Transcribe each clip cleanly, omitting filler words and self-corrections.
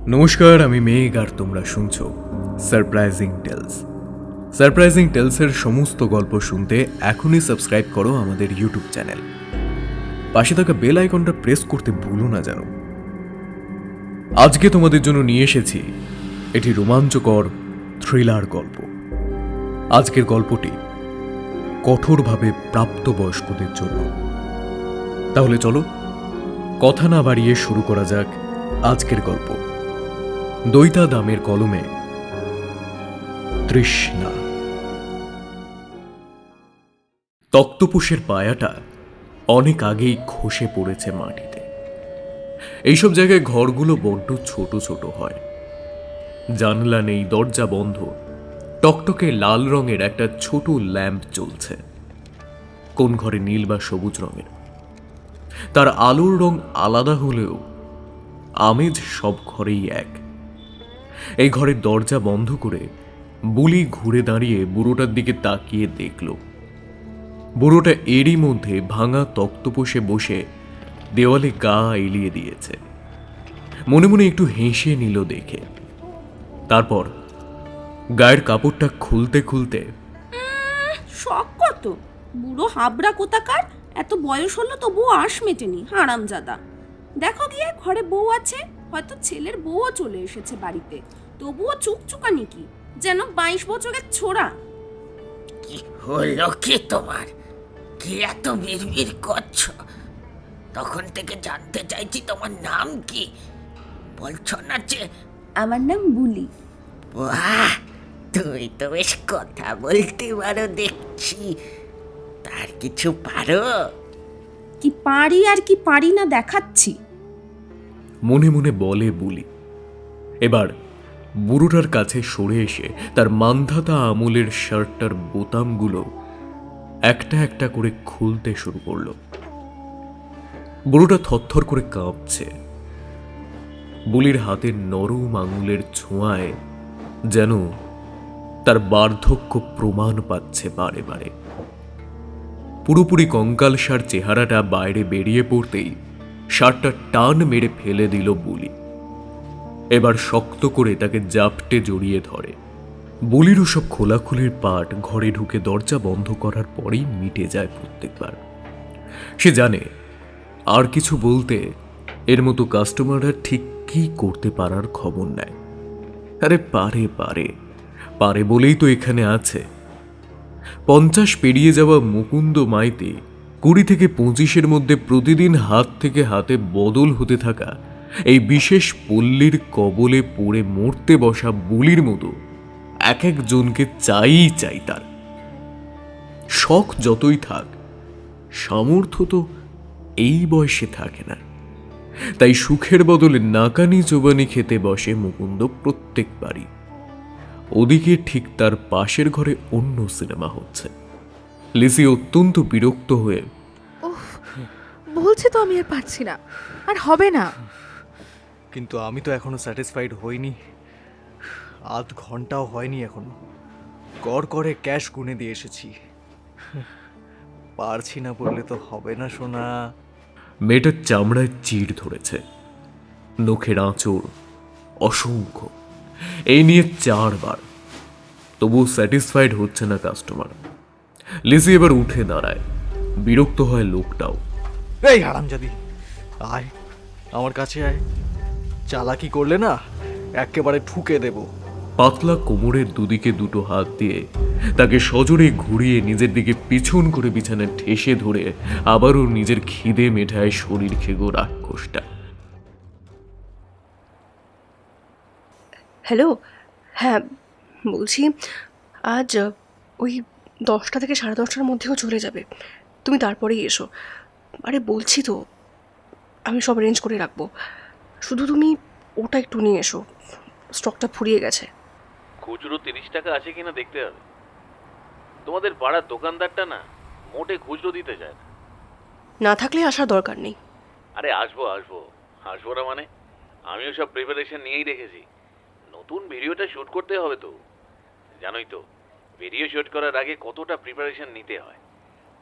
নমস্কার, আমি মেঘ আর তোমরা শুনছো সারপ্রাইজিং টেলস। সারপ্রাইজিং টেলসের সমস্ত গল্প শুনতে এখনই সাবস্ক্রাইব করো আমাদের ইউটিউব চ্যানেল। পাশে থাকা বেল আইকনটা প্রেস করতে ভুলো না যেন। আজকে তোমাদের জন্য নিয়ে এসেছি এটি রোমাঞ্চকর থ্রিলার গল্প। আজকের গল্পটি কঠোরভাবে প্রাপ্তবয়স্কদের জন্য। তাহলে চলো কথা না বাড়িয়ে শুরু করা যাক আজকের গল্প। দৈতা দামের কলমে তৃষ্ণা। তক্তপোষের পায়াটা অনেক আগেই খসে পড়েছে মাটিতে। এইসব জায়গায় ঘরগুলো বড্ড ছোট ছোট হয়, জানলা নেই, দরজা বন্ধ। টকটকে লাল রঙের একটা ছোট ল্যাম্প জ্বলছে, কোন ঘরে নীল বা সবুজ রঙের। তার আলোর রং আলাদা হলেও আমেজ সব ঘরেই এক। এই ঘরের দরজা বন্ধ করে বুলি ঘুরে দাঁড়িয়ে বুড়োটার দিকে তাকিয়ে দেখল। বুড়োটা এরই মধ্যে ভাঙা তক্তপোষে বসে দেওয়ালে গা এলিয়ে দিয়েছে। মনে মনে একটু হেসে নিল দেখে। তারপর গায়ের কাপড়টা খুলতে খুলতে, শখ করতো বুড়ো হাবড়া কোথাকার, এত বয়স হলো তবুও আঁশ মেটেনি হারামজাদা। দেখো গিয়ে ঘরে বউ আছে, হয়তো ছেলের বউও চলে এসেছে বাড়িতে, তবুও চুকচুকানি কি যেন 22 বছরের ছোড়া। কি হলো কি তোমার? কি এত বিড়বিড় করছো? তখন থেকে জানতে চাইছি তোমার নাম কি, বলছো না যে? আমার নাম বুলি। বাহ, তুমি তো বেশ কথা বলতে পারো দেখছি। তার কিছু পারো? কি পারি আর কি পারি না দেখাচ্ছি। মনে মনে বলে বুলি। এবার বুড়োটার কাছে সরে এসে তার মান্ধাতা আমলের শার্টটার বোতামগুলো একটা একটা করে খুলতে শুরু করলো। বুড়োটা থরথর করে কাঁপছে। বুলির হাতের নরম আঙুলের ছোঁয়ায় যেন তার বার্ধক্য প্রমাণ পাচ্ছে বারে বারে। পুরোপুরি কঙ্কালসার চেহারাটা বাইরে বেরিয়ে পড়তেই শার্টটা টান মেরে ফেলে দিল বুলি। এবার শক্ত করে তাকে জাপটে জড়িয়ে ধরে। বলিরও সব খোলাখুলির পাট ঘরে ঢুকে দরজা বন্ধ করার পরেই মিটে যায় প্রত্যেকবার। সে জানে আর কিছু বলতে এর মতো কাস্টমাররা ঠিক কি করতে পারার খবর নেয়। আরে পারে পারে পারে বলেই তো এখানে আছে। 50 পেরিয়ে যাওয়া মুকুন্দ মাইতি 20 থেকে 25-এর মধ্যে প্রতিদিন হাত থেকে হাতে বদল হতে থাকা এই বিশেষ পল্লীর কবলে পড়ে মরতে বসা বুলির মতো এক একজনকে চাই তার। শখ যতই থাক, সামর্থ্য তো এই বয়সে থাকে না। তাই সুখের বদলে নাকানি চোবানি খেতে বসে মুকুন্দ প্রত্যেকবারই। ওদিকে ঠিক তার পাশের ঘরে অন্য সিনেমা হচ্ছে। লিসি অত্যন্ত বিরক্ত হয়ে, বলছে তো আমি আর পারছি না, আর হবে না। কিন্তু আমি তো এখনো স্যাটিসফাইড হইনি। আধ ঘন্টাও হয়নি এখনো। গড় করে ক্যাশ গুনে দিয়ে এসেছি। পারছি না বললে তো হবে না সোনা। মেয়েটার চামড়ায় চিড় ধরেছে, নখের আঁচড় অসংখ্য। এই নিয়ে 4 বার, তবু স্যাটিসফাইড হচ্ছে না কাস্টমার। লিসি এবার উঠে দাঁড়ায়। বিরক্ত হয় লোকটাও। এই হারামজাদি, আয় আমার কাছে আয়। চালাকি করলে না একেবারে ঠুকে দেব। পাতলা কোমরের দুদিকে দুটো হাত দিয়ে তাকে সজোরে ঘুরিয়ে নিজের দিকে পিছন করে বিছানায় ঠেসে ধরে আবারও নিজের খিদে মেটায় শরীর খেগো রাক্ষসটা। হ্যালো, হ্যাঁ বলছি আজ ওই 10টা থেকে 10:30টার মধ্যেও চলে যাবে, তুমি তারপরেই এসো। আরে বলছি তো, আমি সব অ্যারেঞ্জ করে রাখবো, শুধু তুমি ওটা একটু নিয়ে এসো, স্টকটা ফুরিয়ে গেছে। খুচরো 30 টাকা আছে কিনা দেখতে হবে। তোমাদের পাড়ার দোকানদারটা না মোটে খুচরো দিতে চায় না। না থাকলে আসার দরকার নেই। আরে আসবো আসবো আসবো না মানে, আমিও সব প্রিপারেশন নিয়েই রেখেছি। নতুন ভিডিওটা শ্যুট করতে হবে তো, জানোই তো ভিডিও শ্যুট করার আগে কতটা প্রিপারেশন নিতে হয়।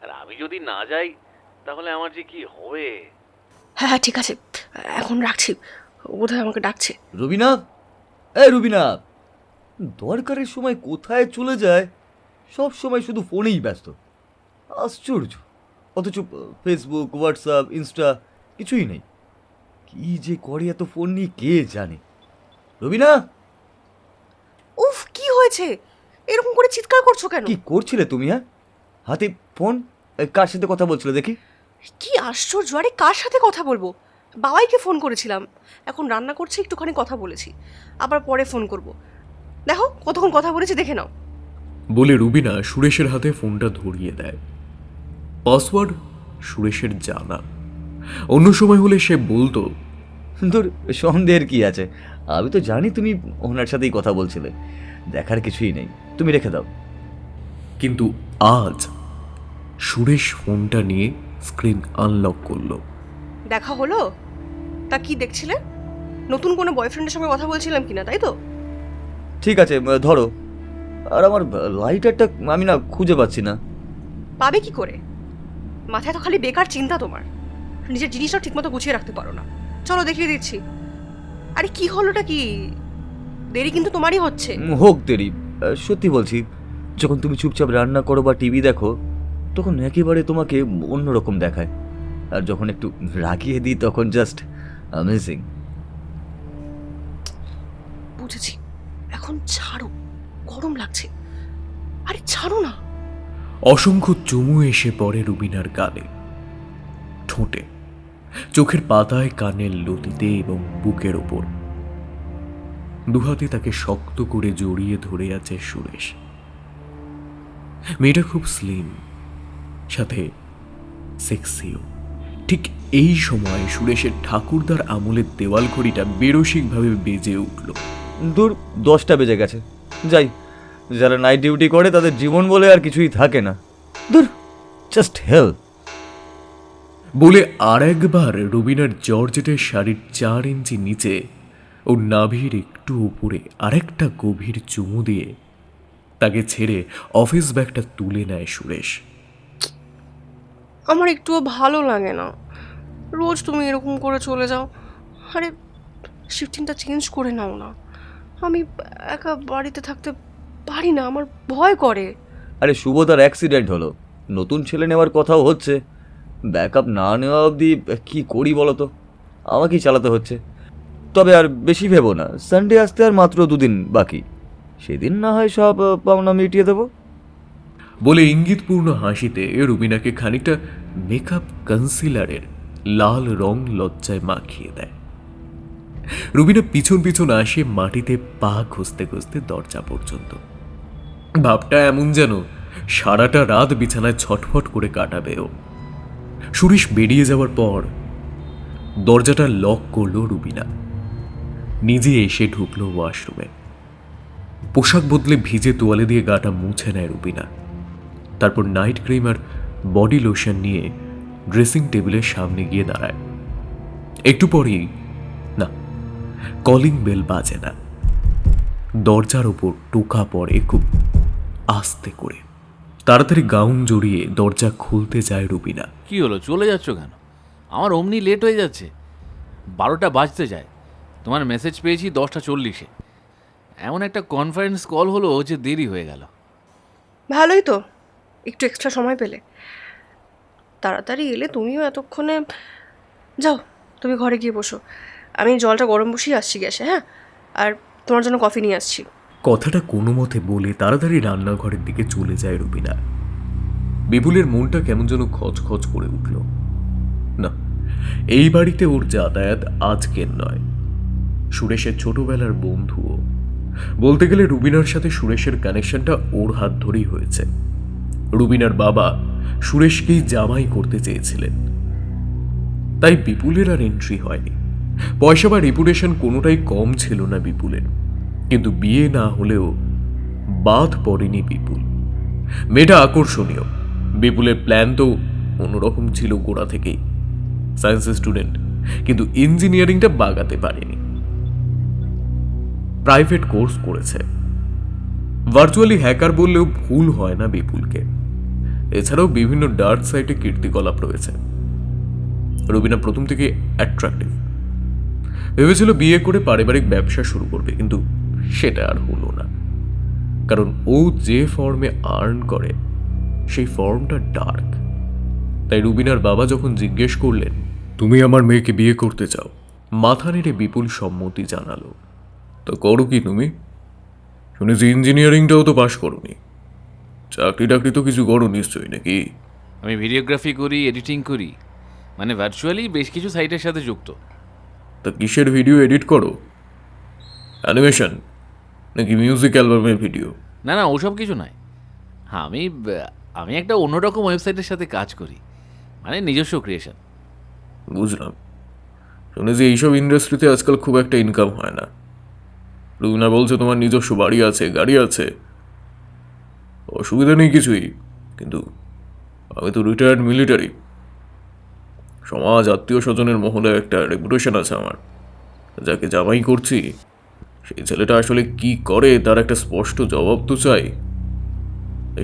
আর আমি যদি না যাই তাহলে আমার যে কি হবে। হ্যাঁ হ্যাঁ ঠিক আছে, এখন রাখছি, ও বোধহয় আমাকে ডাকছে। রবিনা, এই রবিনা, দরকারের সময় কোথায় চলে যায়, সব সময় শুধু ফোনেই ব্যস্ত। আশ্চর্য, অথচ ফেসবুক, হোয়াটসঅ্যাপ, ইনস্টা কিছুই নেই। কি যে করে এত ফোন নিয়ে কে জানে। রবিনা, উফ, কি হয়েছে? এরকম করে চিৎকার করছো কেন? কি করছিলে তুমি? হ্যাঁ, হাতে ফোন, কার সাথে কথা বলছিলে দেখি? কি আশ্চর্য! আরে কার সাথে কথা বলবো? বাবাইকে ফোন করেছিলাম, এখন রান্না করছে, একটুখানি কথা বলেছি, আবার পরে ফোন করব। দেখো কতক্ষণ কথা বলেছি, দেখে নাও। বলে রুবিনা সুরেশের হাতে ফোনটা ধরিয়ে দেয়। পাসওয়ার্ড সুরেশের জানা। অন্য সময় হলে সে বলতো, দূর, সন্দেহের কি আছে, আমি তো জানি তুমি ওনার সাথেই কথা বলছিলে, দেখার কিছুই নেই, তুমি রেখে দাও। কিন্তু আজ সুরেশ ফোনটা নিয়ে স্ক্রিন আনলক করলো। দেখা হলো? তা কি দেখছিলে? নতুন কোনো বয়ফ্রেন্ডের সঙ্গে কথা বলছিলাম কিনা, তাই তো? ঠিক আছে, ধরো। আর আমার লাইটারটা আমি না খুঁজে পাচ্ছি না। পাবে কি করে? মাথায় তো খালি বেকার চিন্তা তোমার, নিজের জিনিসটাও ঠিকমতো গুছিয়ে রাখতে পারো না। চলো দেখিয়ে দিচ্ছি। আরে কি হলোটা কি? দেরি কিন্তু তোমারই হচ্ছে। হোক দেরি, সত্যি বলছি, যখন তুমি চুপচাপ রান্না করো বা টিভি দেখো, তখন একেবারে তোমাকে অন্যরকম দেখায়, আর যখন একটু রাগিয়ে দিই তখন জাস্ট অ্যামেজিং। বুঝেছি, এখন ছাড়ো, গরম লাগছে। আরে ছাড়ো না। অসংখ্য চুমু এসে পড়ে রুবিনার গালে, ঠোঁটে, চোখের পাতায়, কানের লতিতে এবং বুকের ওপর। দুহাতে তাকে শক্ত করে জড়িয়ে ধরে আছে সুরেশ। মেয়েটা খুব স্লিম, সাথে সেক্সিও। ঠিক এই সময় সুরেশের ঠাকুরদার আমলের দেওয়াল ঘড়িটা বেরসিকভাবে বেজে উঠল। দূর, 10টা বেজে গেছে, যাই। যারা নাইট ডিউটি করে তাদের জীবন বলে আর কিছুই থাকে না। দূর, জাস্ট হেল। বলে আর একবার রুবিনার জর্জেটের শাড়ির 4 ইঞ্চি নিচে ও নাভির একটু উপরে আরেকটা গভীর চুমু দিয়ে তাকে ছেড়ে অফিস ব্যাগটা তুলে নেয় সুরেশ। আমার একটুও ভালো লাগে না, রোজ তুমি এরকম করে চলে যাও। আরে শিফটিংটা চেঞ্জ করে নাও না, আমি একা বাড়িতে থাকতে পারি না, আমার ভয় করে। আরে শুভদার অ্যাক্সিডেন্ট হলো, নতুন ছেলে নেওয়ার কথাও হচ্ছে, ব্যাকআপ না নেওয়া অবধি কি করি বলো তো, আমাকেই চালাতে হচ্ছে। তবে আর বেশি ভেবো না, সানডে আসতে আর মাত্র 2 দিন বাকি, সেদিন না হয় সব পাওনা মিটিয়ে দেবো। বলে ইঙ্গিতপূর্ণ হাসিতে রুবিনাকে খানিকটা মেকআপ কনসিলারের লাল রং লজ্জায় মাখিয়ে দেয়। রুবিনা পিছন পিছন আসে, মাটিতে পা ঘষতে ঘষতে দরজা পর্যন্ত। ভাবটা এমন যেন সারাটা রাত বিছানায় ছটফট করে কাটাবে ও। সুরেশ বেরিয়ে যাওয়ার পর দরজাটা লক করলো রুবিনা, নিজে এসে ঢুকলো ওয়াশরুমে। পোশাক বদলে ভিজে তোয়ালে দিয়ে গাটা মুছে নেয় রুবিনা। তারপর নাইট ক্রিম আর বডি লোশন নিয়ে ড্রেসিং টেবিলের সামনে গিয়ে দাঁড়ায়। একটু পরেই না, কলিং বেল বাজে না, দরজার ওপর টোকা পড়ে খুব আস্তে করে। তাড়াতাড়ি গাউন জড়িয়ে দরজা খুলতে যায় রুবিনা। কি হলো, চলে যাচ্ছ কেন? আমার অমনি লেট হয়ে যাচ্ছে, 12টা বাজতে যায়। তোমার মেসেজ পেয়েছি 10:40-এ। এমন একটা কনফারেন্স কল হলো যে দেরি হয়ে গেল। ভালোই তো, একটু এক্সট্রা সময় পেলে। তাড়াতাড়ি এলে তুমিও এতক্ষণে। যাও, তুমি ঘরে গিয়ে বসো, আমি জলটা গরম বসিয়ে আসছি গ্যাসে। হ্যাঁ, আর তোমার জন্য কফি নিয়ে আসছি। কথাটা কোনো মতে বলে তাড়াতাড়ি রান্নাঘরের দিকে চলে যায় রুবিনা। বিপুলের মনটা কেমন যেন খচখচ করে উঠল। না, এই বাড়িতে ওর যাতায়াত আজকের নয়, সুরেশের ছোটবেলার বন্ধুও। বলতে গেলে রুবিনার সাথে সুরেশের কানেকশনটা ওর হাত ধরেই হয়েছে। রুবিনার বাবা সুরেশকেই জামাই করতে চেয়েছিলেন, তাই বিপুলের আর এন্ট্রি হয়নি। পয়সা বা রেপুটেশন কোনোটাই কম ছিল না বিপুলের, কিন্তু বিয়ে না হলেও বাদ পড়েনি বিপুল। মেয়েটা আকর্ষণীয়। বিপুলের প্ল্যান তো অন্যরকম ছিল গোড়া থেকেই। সায়েন্সের স্টুডেন্ট, কিন্তু ইঞ্জিনিয়ারিংটা বাগাতে পারেনি। প্রাইভেট কোর্স করেছে, ভার্চুয়ালি হ্যাকার বললেও ভুল হয় না বিপুলকে। এছাড়াও বিভিন্ন ডার্ক সাইটে কীর্তিকলাপ রয়েছে। রুবিনা প্রথম থেকে অ্যাট্রাক্টিভ, ভেবেছিল বিয়ে করে পারিবারিক ব্যবসা শুরু করবে, কিন্তু সেটা আর হলো না। কারণ ও যে ফর্মে আর্ন করে সেই ফর্মটা ডার্ক। তাই রুবিনার বাবা যখন জিজ্ঞেস করলেন, তুমি আমার মেয়েকে বিয়ে করতে চাও, মাথা নেড়ে বিপুল সম্মতি জানালো। তো করো কি তুমি? শুনেছি ইঞ্জিনিয়ারিংটাও তো পাশ করোনি, চাকরি টাকরি তো কিছু করো নিশ্চয়ই, নাকি? আমি ভিডিওগ্রাফি করি, এডিটিং করি, মানে ভার্চুয়ালি বেশ কিছু সাইটের সাথে যুক্ত। তা কিসের ভিডিও এডিট করো? অ্যানিমেশন নাকি মিউজিক অ্যালবামের ভিডিও? না না, ওসব কিছু নয়। হ্যাঁ, আমি একটা অন্যরকম ওয়েবসাইটের সাথে কাজ করি, মানে নিজস্ব ক্রিয়েশন। বুঝলাম। শুনেছি এইসব ইন্ডাস্ট্রিতে আজকাল খুব একটা ইনকাম হয় না। রুবিনা বলছে তোমার নিজস্ব বাড়ি আছে, গাড়ি আছে, অসুবিধা নেই কিছুই, কিন্তু আমি তো রিটায়ার্ড মিলিটারি, সমাজ আত্মীয় স্বজনের মহলে একটা রেপুটেশন আছে আমার। যাকে জামাই করছি সেই ছেলেটা আসলে কি করে তার একটা স্পষ্ট জবাব তো চাই।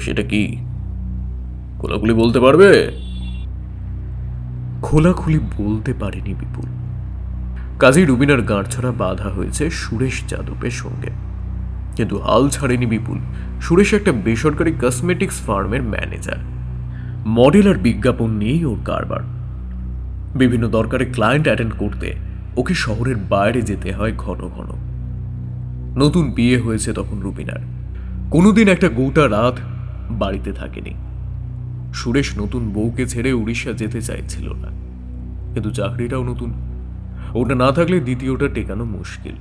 সেটা কি খোলাখুলি বলতে পারবে? খোলাখুলি বলতে পারেনি বিপুল। কাজেই রুবিনার গাঁটছড়া বাঁধা হয়েছে সুরেশ যাদবের সঙ্গে। কিন্তু হাল ছাড়েনি বিপুল। সুরেশ একটা বেসরকারি কসমেটিক্স ফার্মের ম্যানেজার। মডেল আর বিজ্ঞাপন নিয়েই ওর কারবার। বিভিন্ন দরকারে ক্লায়েন্ট অ্যাটেন্ড করতে ওকে শহরের বাইরে যেতে হয় ঘন ঘন। নতুন বিয়ে হয়েছে তখন রুবিনার। কোনোদিন একটা গোটা রাত বাড়িতে থাকেনি। সুরেশ নতুন বউকে ছেড়ে উড়িষ্যা যেতে চাইছিল না, কিন্তু চাকরিটাও নতুন, ওটা না থাকলে দ্বিতীয়টা টেকানো মুশকিল।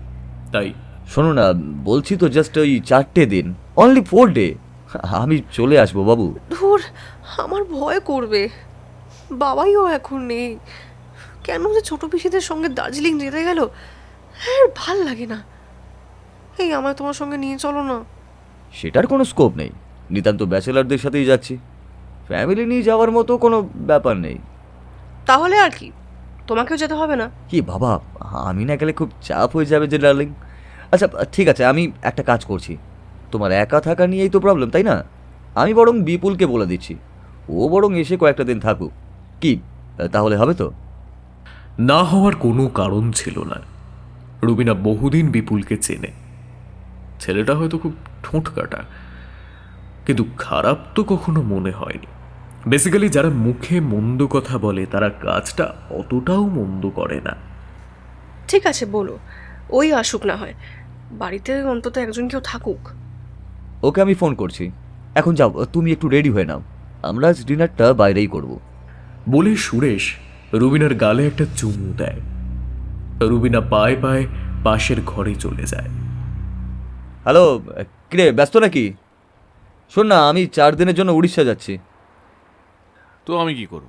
তাই শোনো না, বলছি তো জাস্ট ওই 4টে দিন, অনলি 4 ডে, আমি চলে আসবো বাবু। ধুর, আমার ভয় করবে। বাবাইও এখন নেই। কেন যে ছোট পিসিদের সঙ্গে দার্জিলিং যেতে গেল, হ্যাঁ ভাল লাগে না। এই আমায় তোমার সঙ্গে নিয়ে চলো না। সেটার কোনো স্কোপ নেই, নিতান্ত ব্যাচেলারদের সাথেই যাচ্ছি, ফ্যামিলি নিয়ে যাওয়ার মতো কোনো ব্যাপার নেই। তাহলে আর কি, তোমাকেও যেতে হবে না। কি বাবা, আমি না গেলে খুব চাপ হয়ে যাবে যে ডার্লিং। আচ্ছা ঠিক আছে, আমি একটা কাজ করছি, তোমার একা থাকা নিয়েই তো প্রবলেম তাই না? আমি বরং বিপুলকে বলে দিচ্ছি, ও বরং এসে কয়েকটা দিন থাকুক, কি তাহলে হবে তো? না হওয়ার কোনো কারণ ছিল না। রুবিনা বহুদিন বিপুলকে চেনে। ছেলেটা হয়তো খুব ঠোঁট কাটা, কিন্তু খারাপ তো কখনো মনে হয়নি। বেসিক্যালি যারা মুখে মন্দ কথা বলে তারা কাজটা অতটাও মন্দ করে না। ঠিক আছে, বলো, ওই আসুক না হয়, বাড়িতে অন্তত একজন কেউ থাকুক। ওকে আমি ফোন করছি, এখন যাও, তুমি একটু রেডি হয়ে নাও, আমরা আজ ডিনারটা বাইরেই করব। বলে সুরেশ রুবিনার গালে একটা চুমু দেয়। রুবিনা পায়ে পায়ে পাশের ঘরে চলে যায়। হ্যালো, কিরে ব্যস্ত নাকি? শোন না, আমি 4 দিনের জন্য উড়িষ্যা যাচ্ছি। তো আমি কি করব?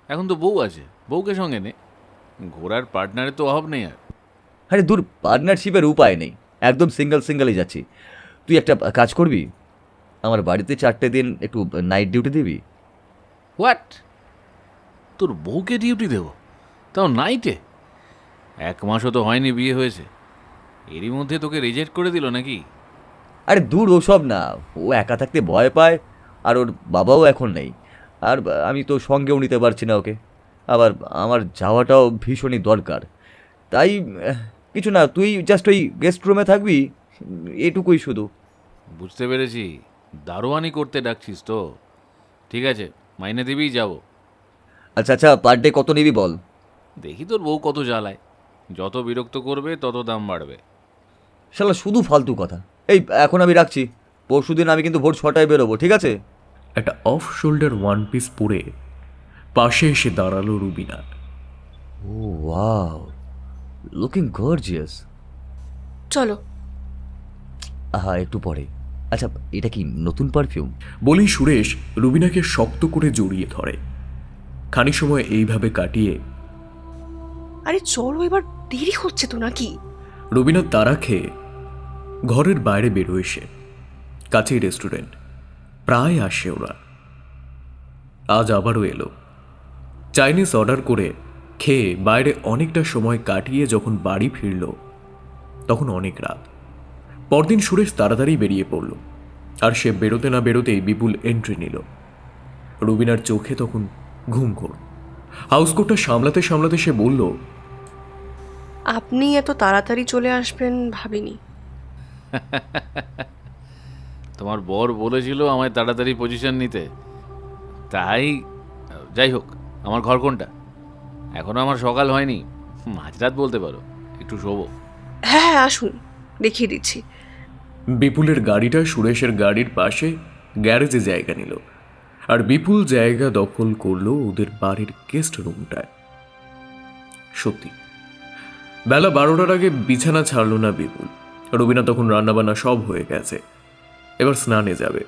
এখন তো বউ আছে, বউকে সঙ্গে নে। ঘোরার পার্টনারের তো অভাব নেই আর। আরে দূর, পার্টনারশিপের উপায় নেই, একদম সিঙ্গেলই যাচ্ছি। তুই একটা কাজ করবি, আমার বাড়িতে 4টে দিন একটু নাইট ডিউটি দিবি। হোয়াট? তোর বউকে ডিউটি দেবো, তাও নাইটে? 1 মাসও তো হয়নি বিয়ে হয়েছে, এরই মধ্যে তোকে রিজেক্ট করে দিল নাকি? আরে দূর, ওসব না, ও একা থাকতে ভয় পায়, আর ওর বাবাও এখন নেই, আর আমি তো সঙ্গেও নিতে পারছি না ওকে, আবার আমার যাওয়াটাও ভীষণই দরকার। তাই কিছু না, তুই জাস্ট ওই গেস্ট রুমে থাকবি, এটুকুই শুধু। বুঝতে পেরেছি, দারোয়ানি করতে ডাকছিস তো। ঠিক আছে, মাইনে দিবিই যাব। আচ্ছা আচ্ছা, পার ডে কত নিবি বল? দেখি তোর বউ কত জ্বালায়, যত বিরক্ত করবে তত দাম বাড়বে। শালা শুধু ফালতু কথা। এই এখন আমি রাখছি, পরশুদিন আমি কিন্তু ভোর 6টায় বেরোবো, ঠিক আছে? একটা অফ শোল্ডার ওয়ান পিস পরে পাশে এসে দাঁড়ালো রুবিনা। ও ওয়াও, লুকিং গর্জিয়াস। চলো। আহা, একটু পরে। আচ্ছা, এটা কি নতুন পারফিউম? বলেই সুরেশ রুবিনাকে শক্ত করে জড়িয়ে ধরে। খানিক সময় এইভাবে কাটিয়ে আরে চলো, এবার দেরি হচ্ছে তো নাকি? রুবিনা তারা খেয়ে ঘরের বাইরে বেরোয়। সে কাছেই রেস্টুরেন্ট, প্রায় আসে ওরা। আজ আবারও এলো। চাইনিজ অর্ডার করে খেয়ে বাইরে অনেকটা সময় কাটিয়ে যখন বাড়ি ফিরল তখন অনেক রাত। পরদিন সুরেশ তাড়াতাড়ি বেরিয়ে পড়ল, আর সে বেরোতে না বেরোতেই বিপুল এন্ট্রি নিল। রুবিনার চোখে তখন ঘুম ঘোর। হাউসকোটটা সামলাতে সামলাতে সে বলল, আপনি এত তাড়াতাড়ি চলে আসবেন ভাবিনি। তোমার বর বলেছিল আমায় তাড়াতাড়ি পজিশন নিতে, তাই যাই হোক, আমার ঘর কোনটা? এখনো আমার সকাল হয়নি, মাঝরাত বলতে পারো, একটু শোবো। হ্যাঁ হ্যাঁ, আসুন, দেখিয়ে দিচ্ছি। বিপুলের গাড়িটা সুরেশের গাড়ির পাশে গ্যারেজে জায়গা নিল, আর বিপুল জায়গা দখল করলো ওদের বাড়ির গেস্ট রুমটায়। সত্যি বেলা 12টার আগে বিছানা ছাড়লো না বিপুল। রবিনা তখন রান্নাবান্না সব হয়ে গেছে, এবার স্নানে যাবে,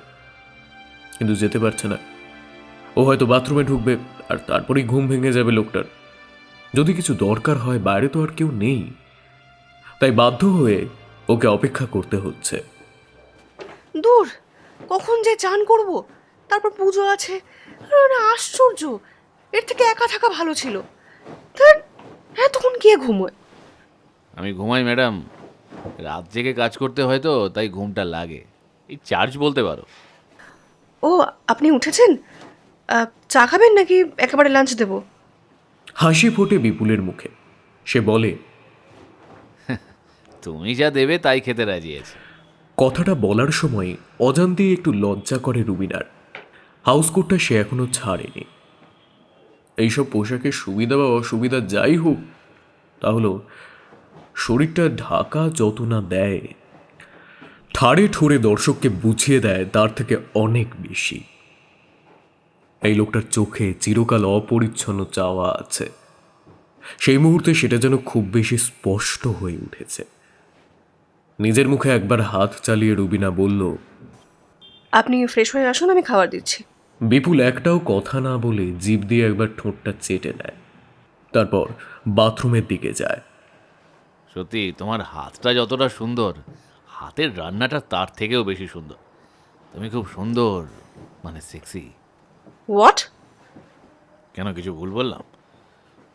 কিন্তু যেতে পারছে না। ও হয়তো বাথরুমে ঢুকবে আর তারপরেই ঘুম ভেঙে যাবে লোকটার। যদি কিছু দরকার হয়, বাইরে তো আর কেউ নেই, তাই বাধ্য হয়ে ওকে অপেক্ষা করতে হচ্ছে। দূর, কখন যে চান করব, তারপর পুজো আছে। আরে আশ্চর্য, এর থেকে একা থাকা ভালো ছিল। তখন কে ঘুমোয়? আমি ঘুমাই ম্যাডাম, রাত জেগে কাজ করতে হয় তো, তাই ঘুমটা লাগে, এই চার্জ বলতে পারো। ও, আপনি উঠেছেন? চা খাবেন নাকি একেবারে লাঞ্চ দেবো? হাসি ফোটে বিপুলের মুখে। সে বলে, তুমি যা দেবে তাই খেতে রাজি আছে। কথাটা বলার সময় অজান্তেই একটু লজ্জা করে রুবিনার। হাউসকোটটা সে এখনো ছাড়েনি। এইসব পোশাকের সুবিধা বা অসুবিধা যাই হোক, তাহলে শরীরটা ঢাকা যত না দেয়, ঠাড়ে ঠোরে দর্শককে বুঝিয়ে দেয় তার থেকে অনেক বেশি। এই লোকটার চোখে চিরকাল অপরিচ্ছন্ন চাওয়া আছে। সেই মুহূর্তে সেটা যেন খুব বেশি স্পষ্ট হয়ে উঠেছে। নিজের মুখে একবার হাত চালিয়ে রুবিনা বলল, আপনি ফ্রেশ হয়ে আসুন, আমি খাবার দিচ্ছি। বিপুল একটাও কথা না বলে জিভ দিয়ে একবার ঠোঁটটা চেটে নেয়, তারপর বাথরুমের দিকে যায়। সত্যি তোমার হাতটা যতটা সুন্দর, হাতের রান্নাটা তার থেকেও বেশি সুন্দর। তুমি খুব সুন্দর, মানে সেক্সি। হোয়াট? কেন, কিছু ভুল বললাম?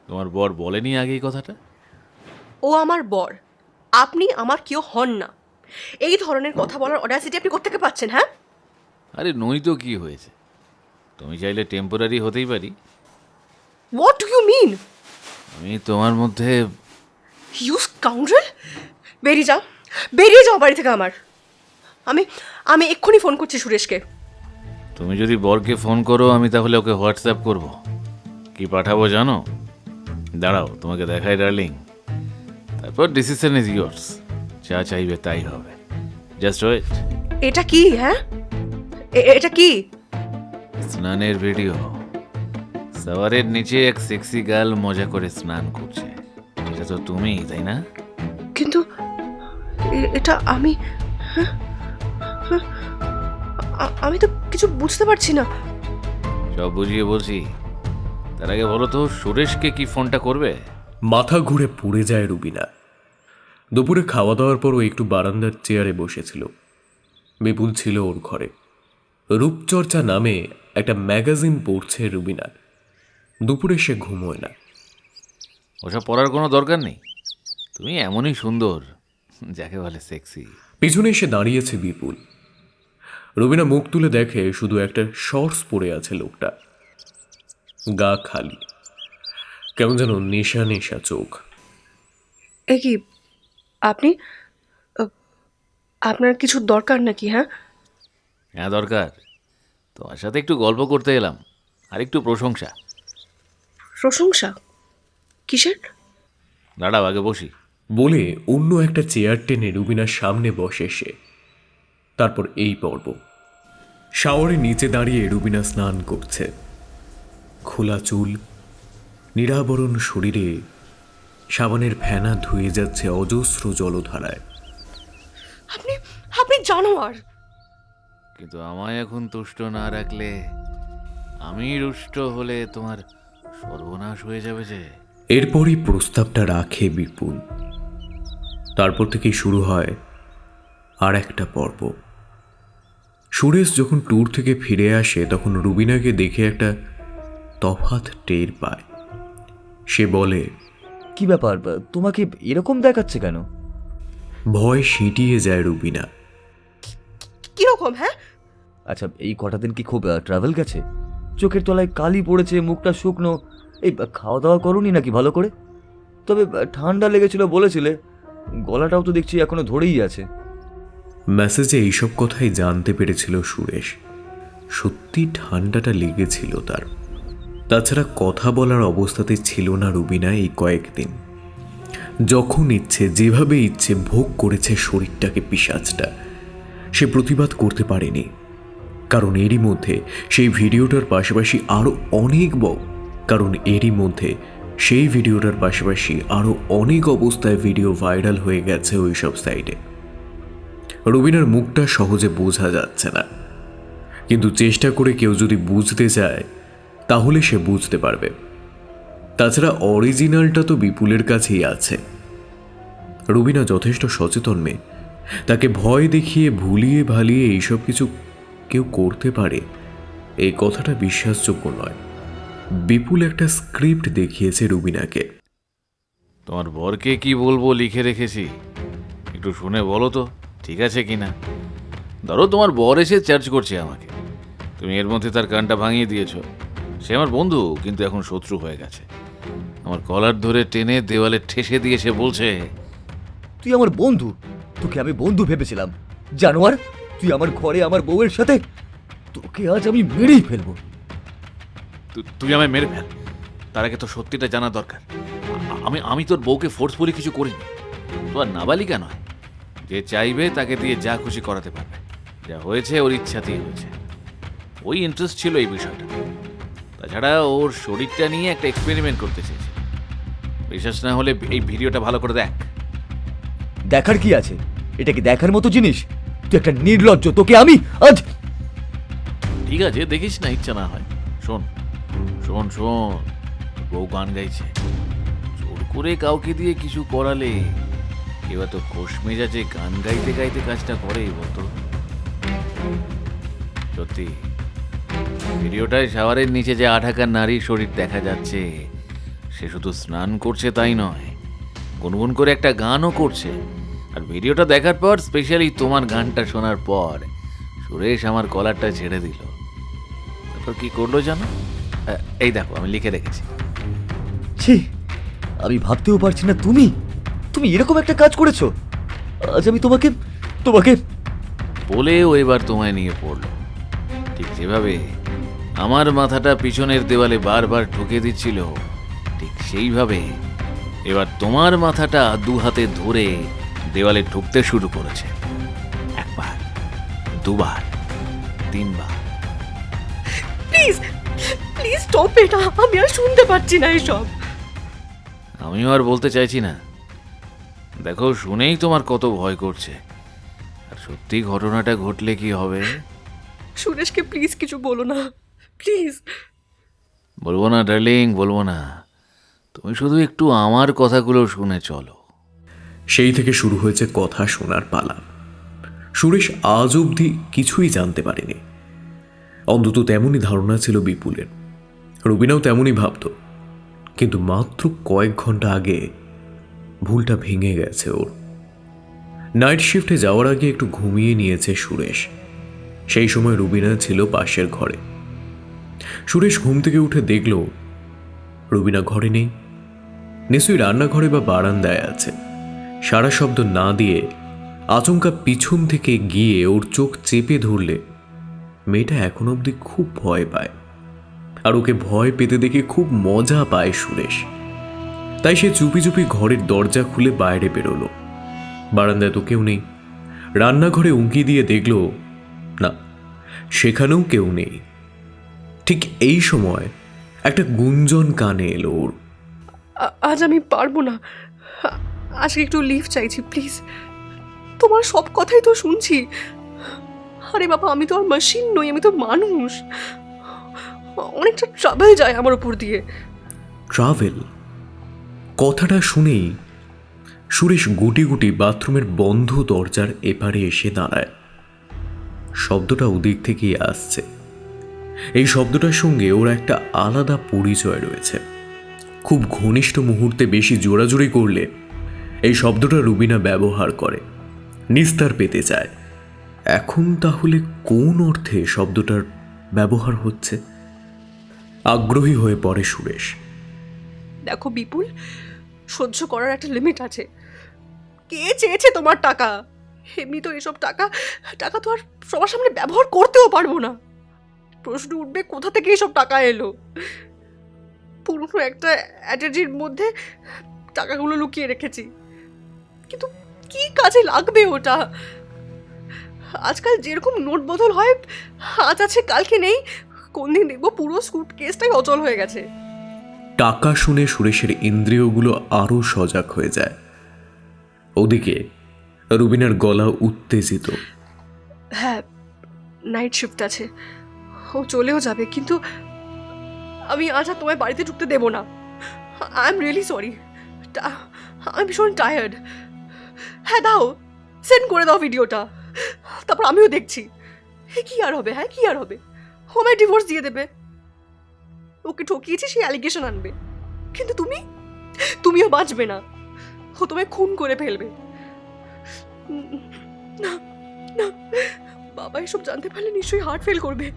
তোমার বর বলেনি আগে এই কথাটা? ও আমার বর, আপনি আমার কেউ হন না। এই ধরনের কথা বলার অডাসিটি আপনি কোত্থেকে পাচ্ছেন? হ্যাঁ, আরে নই তো, কি হয়েছে? তুমি চাইলে টেম্পোরারি হতেই পারি। What do you mean? আমি তোমার মধ্যে ইউ স্কাউন্ড্রেল! বেরিয়ে যাও, বেরিয়ে যাও বাড়ি থেকে আমার। আমি আমি এক্ষুনি ফোন করছি সুরেশকে। তুমি যদি বরকে ফোন করো, আমি তাহলে ওকে হোয়াটসঅ্যাপ করব। কি পাঠাবো জানো? দাঁড়াও, তোমাকে দেখাই ডার্লিং, তারপর ডিসিশন ইজ ইয়োর্স। যা চাইবে তাই হবে, জাস্ট ওয়েট। এটা কি? হ্যাঁ, এটা কি? স্নানের ভিডিও। সাওয়ারের নিচে এক সেক্সি গার্ল মজা করে স্নান করছে। এটা তো তুমি, তাই না? কিন্তু এটা আমি, হ্যাঁ? হ্যাঁ? আমি তো কিছু বুঝতে পারছি না। সব বুঝিয়ে বলছি, তার আগে বলো তো, সুরেশকে কি ফোনটা করবে? মাথা ঘুরে পড়ে যায় রুবিনা। দুপুরে খাওয়া দাওয়ার পর ও একটু বারান্দার চেয়ারে বসেছিল। বিপুল ছিল ওর ঘরে। রূপচর্চা নামে একটা ম্যাগাজিন পড়ছে রুবিনা। দুপুরে সে ঘুমোয় না। ওসব পড়ার কোনো দরকার নেই, তুমি এমনই সুন্দর, যাকে বলে সেক্সি। পিছনে এসে দাঁড়িয়েছে বিপুল। রুবিনা মুখ তুলে দেখে শুধু একটা শর্টস পরে আছে লোকটা। গা খালি, কেমন যেন নেশা নেশা চোখ। এ কি আপনি? আপনার কিছু দরকার নাকি? হ্যাঁ, হ্যাঁ দরকার, তোমার সাথে একটু গল্প করতে এলাম, আর একটু প্রশংসা। প্রশংসা? কিসের? দাঁড়াও, আগে বসি। বলে অন্য একটা চেয়ার টেনে রুবিনার সামনে বসে সে। তারপর এই পর্ব। শাওয়ারের নিচে দাঁড়িয়ে রুবিনা স্নান করছে। খোলা চুল, নিরাবরণ শরীরে সাবানের ফেনা ধুয়ে যাচ্ছে অজস্র জলধারায়। আপনি আপনি জানোয়ার! কিন্তু আমায় এখন তুষ্ট না রাখলে, আমি রুষ্ট হলে তোমার সর্বনাশ হয়ে যাবে যে। এরপরই প্রস্তাবটা রাখে বিপুল। তারপর থেকেই শুরু হয় আর একটা পর্ব। সুরেশ যখন ট্যুর থেকে ফিরে আসে, তখন রুবিনাকে দেখে একটা তফাৎ টের পায়। সে বলে, কি ব্যাপার, তোমাকে এরকম দেখাচ্ছে কেন? ভয় সিটিয়ে যায় রুবিনা। কিরকম? হ্যাঁ, আচ্ছা, এই কটা দিন কি খুব ট্রাভেল গেছে? চোখের তলায় কালি পড়েছে, মুখটা শুকনো। এই খাওয়া দাওয়া করোনি নাকি ভালো করে? তবে ঠান্ডা লেগেছিল বলেছিলে, গলাটাও তো দেখছি এখনো ধরেই আছে। মেসেজে এইসব কথাই জানতে পেরেছিল সুরেশ। সত্যি ঠান্ডাটা লেগেছিল তার। তাছাড়া কথা বলার অবস্থাতে ছিল না রুবিনা এই কয়েকদিন। যখন ইচ্ছে যেভাবে ইচ্ছে ভোগ করেছে শরীরটাকে পিশাচটা। সে প্রতিবাদ করতে পারেনি, কারণ এরই মধ্যে সেই ভিডিওটার পাশাপাশি আরও অনেক অবস্থায় ভিডিও ভাইরাল হয়ে গেছে ওইসব সাইটে। রুবিনার মুখটা সহজে বোঝা যাচ্ছে না, কিন্তু চেষ্টা করে কেউ যদি বুঝতে চায় তাহলে সে বুঝতে পারবে। তাছাড়া অরিজিনালটা তো বিপুলের কাছেই আছে। রুবিনা যথেষ্ট সচেতন মেয়ে, তাকে ভয় দেখিয়ে ভুলিয়ে ভালিয়ে এইসব কিছু কেউ করতে পারে এই কথাটা বিশ্বাসযোগ্য নয়। বিপুল একটা স্ক্রিপ্ট দেখিয়েছে রুবিনাকে। তোমার বরকে কি বলবো লিখে রেখেছি, একটু শুনে বলো তো ঠিক আছে কিনা। ধরো তোমার বর এসে চার্জ করছে আমাকে, তুমি এর মধ্যে তার কানটা ভাঙিয়ে দিয়েছো। সে আমার বন্ধু, কিন্তু এখন শত্রু হয়ে গেছে। আমার কলার ধরে টেনে দেওয়ালে ঠেসে দিয়ে সে বলছে, তুই আমার বন্ধু, তোকে আমি বন্ধু ভেবেছিলাম, জানোয়ার। তুই আমার ঘরে আমার বউয়ের সাথে, তোকে আজ আমি মেরেই ফেলবো। তুই আমায় মেরে ফেল, তার আগে তো সত্যিটা জানা দরকার। আমি তোর বউকে ফোর্সফুলি কিছু করিনি, তো আর নাবালিকা নয়। যে চাইবে তাকে দিয়ে যা খুশি করাতে পারবে। যা হয়েছে ওর ইচ্ছাতেই হয়েছে, ওই ইন্টারেস্ট ছিল এই বিষয়টা। তাছাড়া ওর শরীরটা নিয়ে একটা এক্সপেরিমেন্ট করতে চেয়েছে। বিশ্বাস না হলে এই ভিডিওটা ভালো করে দেখ। দেখার কি আছে? এটা কি দেখার মতো জিনিস? তুই একটা নির্লজ্জ, তোকে আমি আজ। ঠিক আছে, দেখিস না, ইচ্ছা না হয়। শোন শোন শোন, বউ গান গাইছে। জোর করে কাউকে দিয়ে কিছু করালে কেউ এত খোশ মেজাজে গান গাইতে গাইতে কাজটা করেই বলতো। সত্যি ভিডিওটায় শাওয়ারের নিচে যে আঠাকার নারীর শরীর দেখা যাচ্ছে, সে শুধু স্নান করছে তাই নয়, গুনগুন করে একটা গানও করছে। আর ভিডিওটা দেখার পর, স্পেশালি তোমার গানটা শোনার পর, সুরেশ আমার কলারটা ছেড়ে দিল। তারপর কি করলো জানো? এই দেখো, আমি লিখে রেখেছি। ছি, আমি ভাবতেও পারছি না তুমি তুমি এরকম একটা কাজ করেছো। আজ আমি তোমাকে তোমাকে বলেও এবার তোমায় নিয়ে পড়লো। ঠিক যেভাবে আমার মাথাটা পিছনের দেওয়ালে বারবার ঠুকে দিচ্ছিল, ঠিক সেইভাবে এবার তোমার মাথাটা দু হাতে ধরে দেওয়ালে ঠুকতে শুরু করেছে। একবার, দুবার, তিনবার। প্লিজ প্লিজ স্টপ এটা, আমি আর শুনতে পারছি না এসব। আমিও আর বলতে চাইছি না। দেখো, শুনেই তোমার কত ভয় করছে। আর সত্যি ঘটনাটা ঘটলে কি হবে? সুরেশকে প্লিজ কিছু বলো না, প্লিজ। বলবো না ডার্লিং, বলবো না। তুমি শুধু একটু আমার কথাগুলো শুনে চলো। সেই থেকে শুরু হয়েছে কথা শোনার পালা। সুরেশ আজ অবধি কিছুই জানতে পারেনি। অন্তত তেমনই ধারণা ছিল বিপুলের। রুবিনাও তেমনই ভাবত, কিন্তু মাত্র কয়েক ঘন্টা আগে ভুলটা ভেঙে গেছে ওর। নাইট শিফটে যাওয়ার আগে একটু ঘুমিয়ে নিয়েছে সুরেশ। সেই সময় রুবিনা ছিল পাশের ঘরে। সুরেশ ঘুম থেকে উঠে দেখল রুবিনা ঘরে নেই। নিশ্চয়ই রান্নাঘরে বা বারান্দায় আছে। সারা শব্দ না দিয়ে আচমকা পিছন থেকে গিয়ে ওর চোখ চেপে ধরলে মেয়েটা এখন অবধি খুব ভয় পায়। আর ওকে ভয় পেতে দেখে খুব মজা পায় সুরেশ। তাই সে চুপি চুপি ঘরের দরজা খুলে বাইরে বেরোলো। বারান্দায় তো কেউ নেই। রান্নাঘরে উঁকি দিয়ে দেখল না, সেখানেও কেউ নেই। ঠিক এই সময় একটা গুঞ্জন কানে এলো ওর। আজ আমি পারবো না, আজকে একটু লিভ চাইছি প্লিজ। তোমার সব কথাই তো শুনছি। আরে বাবা, আমি তো আর মেশিন নই, আমি তো মানুষ। অনেকটা ট্রাভেল যায় আমার উপর দিয়ে। ট্রাভেল কথাটা শুনেই সুরেশ গুটি গুটি বাথরুমের বন্ধ দরজার এপারে এসে দাঁড়ায়। শব্দটা ওদিক থেকেই আসছে। এই শব্দটার সঙ্গে ওর একটা আলাদা পরিচয় রয়েছে। খুব ঘনিষ্ঠ মুহূর্তে বেশি জোরাজুরি করলে এই শব্দটা রুবিনা ব্যবহার করে, নিস্তার পেতে চায়। এখন তাহলে কোন অর্থে শব্দটার ব্যবহার হচ্ছে? আগ্রহী হয়ে পড়ে সুরেশ। দেখো বিপুল, সহ্য করার একটা লিমিট আছে। কে চেয়েছে তোমার টাকা? এমনি তো এসব টাকা টাকা তো আর সবার সামনে ব্যবহার করতেও পারবো না। প্রশ্ন উঠবে কোথা থেকে এসব টাকা এলো। পুরনো একটা অ্যাটাচির মধ্যে টাকাগুলো লুকিয়ে রেখেছি, কিন্তু কি কাজে লাগবে ওটা? আজকাল যেরকম নোট বদল হয়, আজ আছে কালকে নেই, কোন দিন দেখবো পুরো সুটকেসটাই অচল হয়ে গেছে। টাকা শুনে সুরেশের ইন্দ্রিয়গুলো আরও সজাগ হয়ে যায়। ওদিকে রুবিনার গলা উত্তেজিত। হ্যাঁ, নাইট শিফট আছে, ও চলেও যাবে, কিন্তু আমি আজ আর তোমায় বাড়িতে ঢুকতে দেবো না। আই এম রিয়েলি সরি, আমি ভীষণ টায়ার্ড। হ্যাঁ দাও, সেন্ড করে দাও ভিডিওটা, তারপর আমিও দেখছি। কি আর হবে? হ্যাঁ, কি আর হবে? ও আমায় ডিভোর্স দিয়ে দেবে, ওকে ঠকিয়েছি সেই অ্যালিগেশন আনবে, কিন্তু তুমিও বাঁচবে না, ও তোমায় খুন করে ফেলবে। না না, বাবা এসব জানতে পারলে নিশ্চয়ই হার্ট ফেল করবে।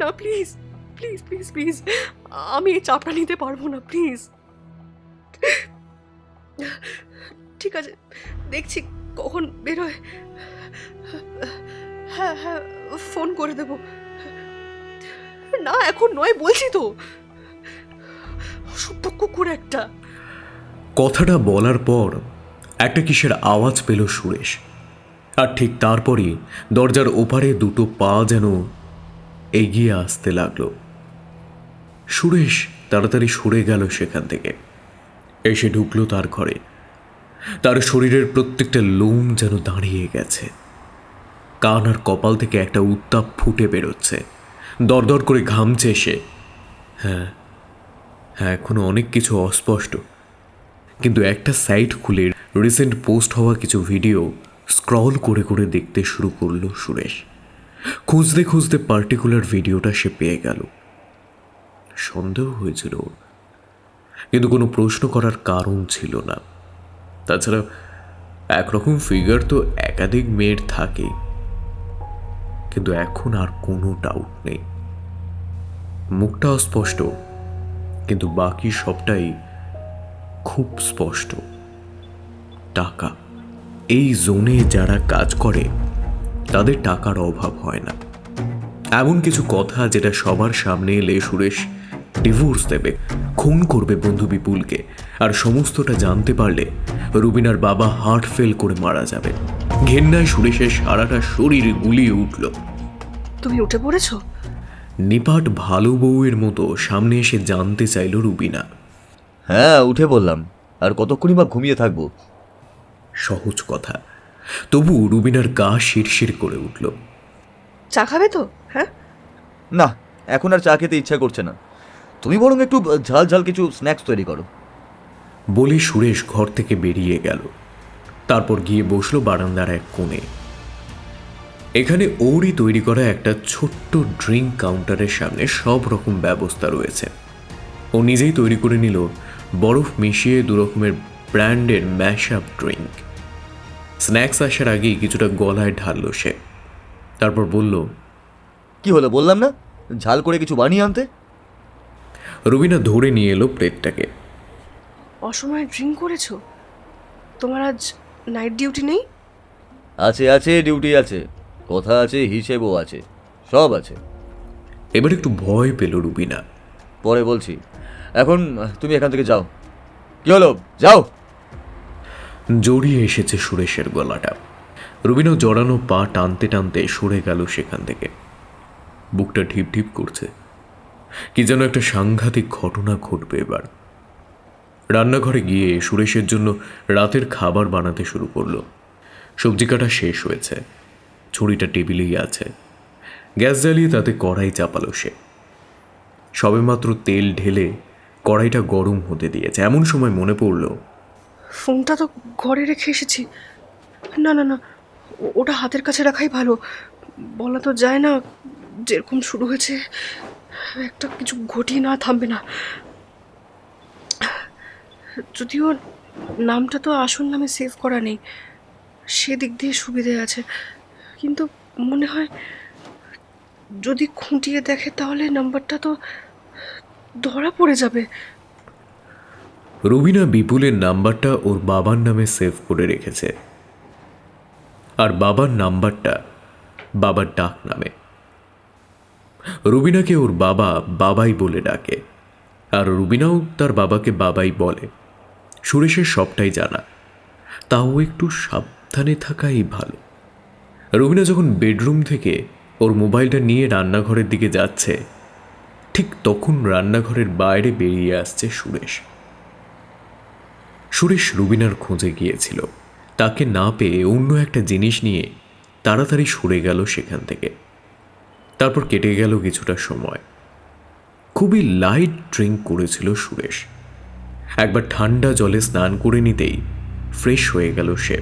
না প্লিজ প্লিজ প্লিজ প্লিজ, আমি এই চাপটা নিতে পারবো না, প্লিজ। ঠিক আছে, দেখছি কখন বেরোয়। হ্যাঁ হ্যাঁ, ফোন করে দেবো। না এখন নয় বলছি তো, অসভ্য কুকুর একটা। কথাটা বলার পর একটা কিসের আওয়াজ পেল সুরেশ, আর ঠিক তারপরই দরজার ওপারে দুটো পা যেন এগিয়ে আসতে লাগলো। সুরেশ তাড়াতাড়ি সরে গেল সেখান থেকে, এসে ঢুকলো তার ঘরে। তার শরীরের প্রত্যেকটা লোম যেন দাঁড়িয়ে গেছে, কান আর কপাল থেকে একটা উত্তাপ ফুটে বেরোচ্ছে, দরদর করে ঘামছে সে। হ্যাঁ হ্যাঁ, এখনো অনেক কিছু অস্পষ্ট, কিন্তু একটা সাইট খুলে রিসেন্ট পোস্ট হওয়া কিছু ভিডিও স্ক্রল করে করে দেখতে শুরু করলো সুরেশ। খুঁজতে খুঁজতে পার্টিকুলার ভিডিওটা সে পেয়ে গেল। সন্দেহ হয়েছিল ওর, কিন্তু কোনো প্রশ্ন করার কারণ ছিল না। তাছাড়া একরকম ফিগার তো একাধিক মেয়ের থাকে, কিন্তু এখন আর কোনো ডাউট নেই। মুখটা অস্পষ্ট, কিন্তু বাকি সবটাই খুব স্পষ্ট। টাকা, এই জোনে যারা কাজ করে তাদের টাকার অভাব হয় না। এমন কিছু কথা যেটা সবার সামনে এলে সুরেশ ডিভোর্স দেবে, খুন করবে বন্ধু বিপুলকে, আর সমস্তটা জানতে পারলে রুবিনার বাবা হার্ট ফেল করে মারা যাবে। ঘেন্নায় সুরেশের সারাটা শরীর গুলিয়ে উঠল। তুমি উঠে পড়েছো? নিপাট ভালো বউয়ের মতো সামনে এসে জানতে চাইল রুবিনা। হ্যাঁ, উঠে বললাম, আর কতক্ষণই বা ঘুমিয়ে থাকবো? সহজ কথা, তবু রুবিনার গা শিরশির করে উঠল। চা খাবে তো? হ্যাঁ, না, এখন আর চা খেতে ইচ্ছা করছে না। তুমি বরং একটু ঝাল ঝাল কিছু স্ন্যাক্স তৈরি করো। বলে সুরেশ ঘর থেকে বেরিয়ে গেল। তারপর গিয়ে বসলো বারান্দার এক কোণে। এখানে ওরই তৈরি করা একটা ছোট্ট ড্রিঙ্ক কাউন্টারের সামনে সব রকম ব্যবস্থা রয়েছে। ও নিজেই তৈরি করে নিল বরফ মিশিয়ে দু রকমের ব্র্যান্ডের ম্যাশ আপ ড্রিঙ্ক। স্ন্যাক্স আসার আগেই কিছুটা গলায় ঢালল সে, তারপর বলল, কি হলো বললাম না ঝাল করে কিছু বানিয়ে আনতে? রুবিনা ধরে নিয়ে এলো প্লেটটাকে। অসময়ে ড্রিঙ্ক করেছো? তোমার আজ নাইট ডিউটি নেই? আছে আছে, ডিউটি আছে, কথা আছে, হিসেবও আছে, সব আছে। এবার একটু ভয় পেল রুবিনা। পরে বলছি, এখন তুমি এখান থেকে যাও। কি হলো, যাও। জড়িয়ে এসেছে সুরেশের গলাটা। রুবিনা জড়ানো পা টানতে টানতে সরে গেল সেখান থেকে। বুকটা ঢিপ ঢিপ করছে, কি যেন একটা সাংঘাতিক ঘটনা ঘটবে এবার। রান্নাঘরে গিয়ে সুরেশের জন্য রাতের খাবার বানাতে শুরু করলো। সবজি কাটা শেষ হয়েছে, ছুরিটা টেবিলেই আছে। গ্যাস জ্বালিয়ে তাতে কড়াই চাপালো সে। সবেমাত্র তেল ঢেলে কড়াইটা গরম হতে দিয়েছে, এমন সময় মনে পড়ল ফোনটা তো ঘরে রেখে এসেছি। না না না, ওটা হাতের কাছে রাখাই ভালো। বলা তো যায় না, যেরকম শুরু হয়েছে একটা কিছু ঘটিয়ে না থামবে না। যদিও নামটা তো আসল নামে সেভ করা নেই, সেদিক দিয়ে সুবিধে আছে, কিন্তু মনে হয় যদি খুঁটিয়ে দেখে তাহলে নাম্বারটা তো ধরা পড়ে যাবে। রুবিনা বিপুলের নাম্বারটা ওর বাবার নামে সেভ করে রেখেছে, আর বাবার নাম্বারটা বাবার ডাক নামে। রুবিনাকে ওর বাবা বাবাই বলে ডাকে, আর রুবিনাও তার বাবাকে বাবাই বলে। সুরেশের সবটাই জানা, তাও একটু সাবধানে থাকাই ভালো। রুবিনা যখন বেডরুম থেকে ওর মোবাইলটা নিয়ে রান্নাঘরের দিকে যাচ্ছে, ঠিক তখন রান্নাঘরের বাইরে বেরিয়ে আসছে সুরেশ। সুরেশ রুবিনার খোঁজে গিয়েছিল, তাকে না পেয়ে অন্য একটা জিনিস নিয়ে তাড়াতাড়ি সরে গেল সেখান থেকে। তারপর কেটে গেল কিছুটা সময়। খুবই লাইট ড্রিঙ্ক করেছিল সুরেশ। একবার ঠান্ডা জলে স্নান করে নিতেই ফ্রেশ হয়ে গেল সে।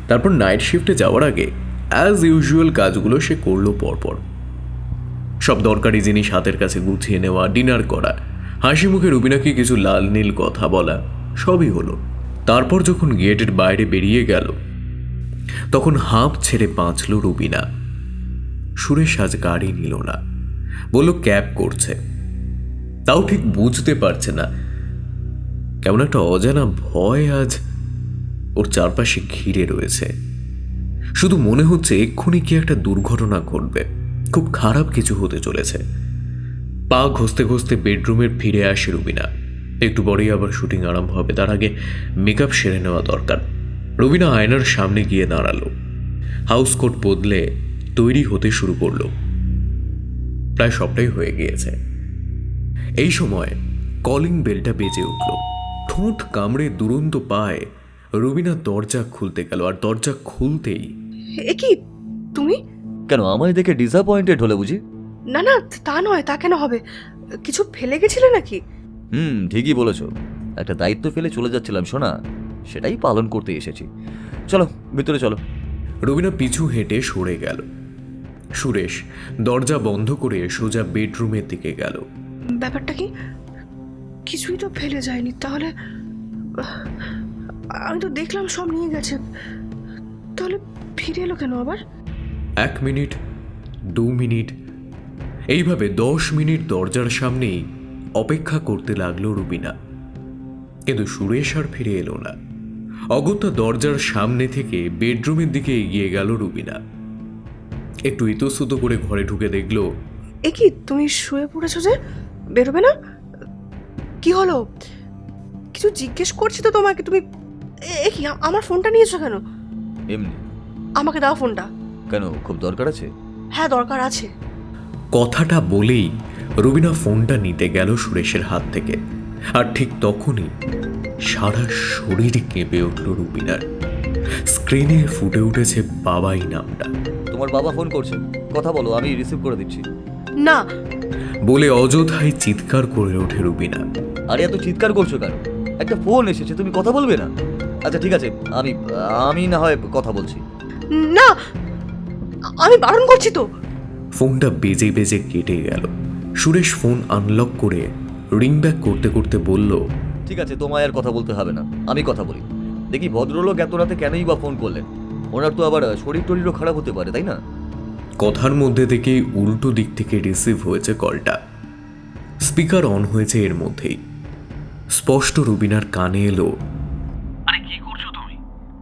তারপর নাইট শিফটে যাওয়ার আগে অ্যাজ ইউজুয়াল কাজগুলো সে করলো পরপর। সব দরকারি জিনিস হাতের কাছে গুছিয়ে নেওয়া, ডিনার করা, হাসি মুখে রুবিনাকে কিছু লাল নীল কথা বলা, সবই হলো। তারপর যখন গেটের বাইরে বেরিয়ে গেল, তখন হাঁপ ছেড়ে বাঁচল রুবিনা। সুরেশ আজ গাড়ি নিল না, বলল ক্যাব করছে। তাও ঠিক বুঝতে পারছে না, কেমন একটা অজানা ভয় আজ ওর চারপাশে ঘিরে রয়েছে। শুধু মনে হচ্ছে এক্ষুনি কি একটা দুর্ঘটনা ঘটবে, খুব খারাপ কিছু হতে চলেছে। পা ঘষতে ঘষতে বেডরুমের ফিরে আসে রুবিনা। একটু পরেই আবার শুটিং আরম্ভ হবে, তার আগে মেকআপ সেরে নেওয়া দরকার। রুবিনা আয়নার সামনে গিয়ে দাঁড়ালো, হাউস কোট বদলে তৈরি হতে শুরু করলো। প্রায় সবটাই হয়ে গিয়েছে। এই সময় কলিং বেলটা বেজে উঠল। ঠোঁট কামড়ে দুরন্ত পায়ে রুবিনা দরজা খুলতে গেল, আর দরজা খুলতেই এ কি তুমি? কেন আমায় দেখে ডিসঅ্যাপয়েন্টেড হলে বুঝি? না না, তা নয়, তা কেন হবে? কিছু ফেলে গেছিলে নাকি? ঠিকই বলেছো, একটা দায়িত্ব ফেলে চলে যাচ্ছিলাম শোনা, সেটাই পালন করতে এসেছি। চলো ভিতরে চলো। রুবিনা পিছু হেঁটে সরে গেল। সুরেশ দরজা বন্ধ করে সোজা বেডরুমের দিকে গেল। ব্যাপারটা কি? কিছুই তো ফেলে যায়নি, তাহলে আমি তো দেখলাম সব নিয়ে গেছে, তাহলে ফিরে এলো কেন আবার? 1 মিনিট, 2 মিনিট, এইভাবে 10 মিনিট দরজার সামনেই অপেক্ষা করতে লাগলো রুবিনা, কিন্তু সুরেশ আর ফিরে এলো না। অগত্যা দরজার সামনে থেকে বেডরুমের দিকে এগিয়ে গেল রুবিনা। একটু ইতস্তত করে ঘরে ঢুকে দেখলো, এ কি তুমি শুয়ে পড়েছো যে? বেরোবে না? কি হলো? কিছু জিজ্ঞেস করছি তো তোমাকে, তুমি এ কি আমার ফোনটা নিয়েছো কেন? এমনি। আমাকে দাও ফোনটা। কেন, খুব দরকার আছে? হ্যাঁ দরকার আছে। কথাটা বলেই রুবিনা ফোনটা নিতে গেল সুরেশের হাত থেকে, আর ঠিক তখনই সারা শরীর কেঁপে উঠল রুবিনার। স্ক্রিনে ফুটে উঠেছে বাবাই নামটা। তোমার বাবা ফোন করছে, কথা বলো, আমি রিসিভ করে দিচ্ছি। না। বলে অযথাই চিৎকার করে ওঠে রুবিনা। আরে এত চিৎকার করছো কেন? একটা ফোন এসেছে, তুমি কথা বলবে না? আচ্ছা ঠিক আছে, আমি না হয় কথা বলছি। না, আমি বারণ করছি তো। ফোনটা বেজে বেজে কেটে গেল। সুরেশ ফোন আনলক করে রিং ব্যাক করতে করতে বলল, ঠিক আছে, তোমায় আর কথা বলতে হবে না, আমি কথা বলি। দেখি ভদ্রলোক এত রাতে কেনই বা ফোন করলেন? ওনার তো আবার শরীর টরিরও খারাপ হতে পারে, তাই না? কথার মধ্যে থেকেই উল্টো দিক থেকে রিসিভ হয়েছে কলটা। স্পিকার অন হয়েছে এর মধ্যেই। স্পষ্ট রুবিনার কানে এলো, আরে কি করছো তুমি?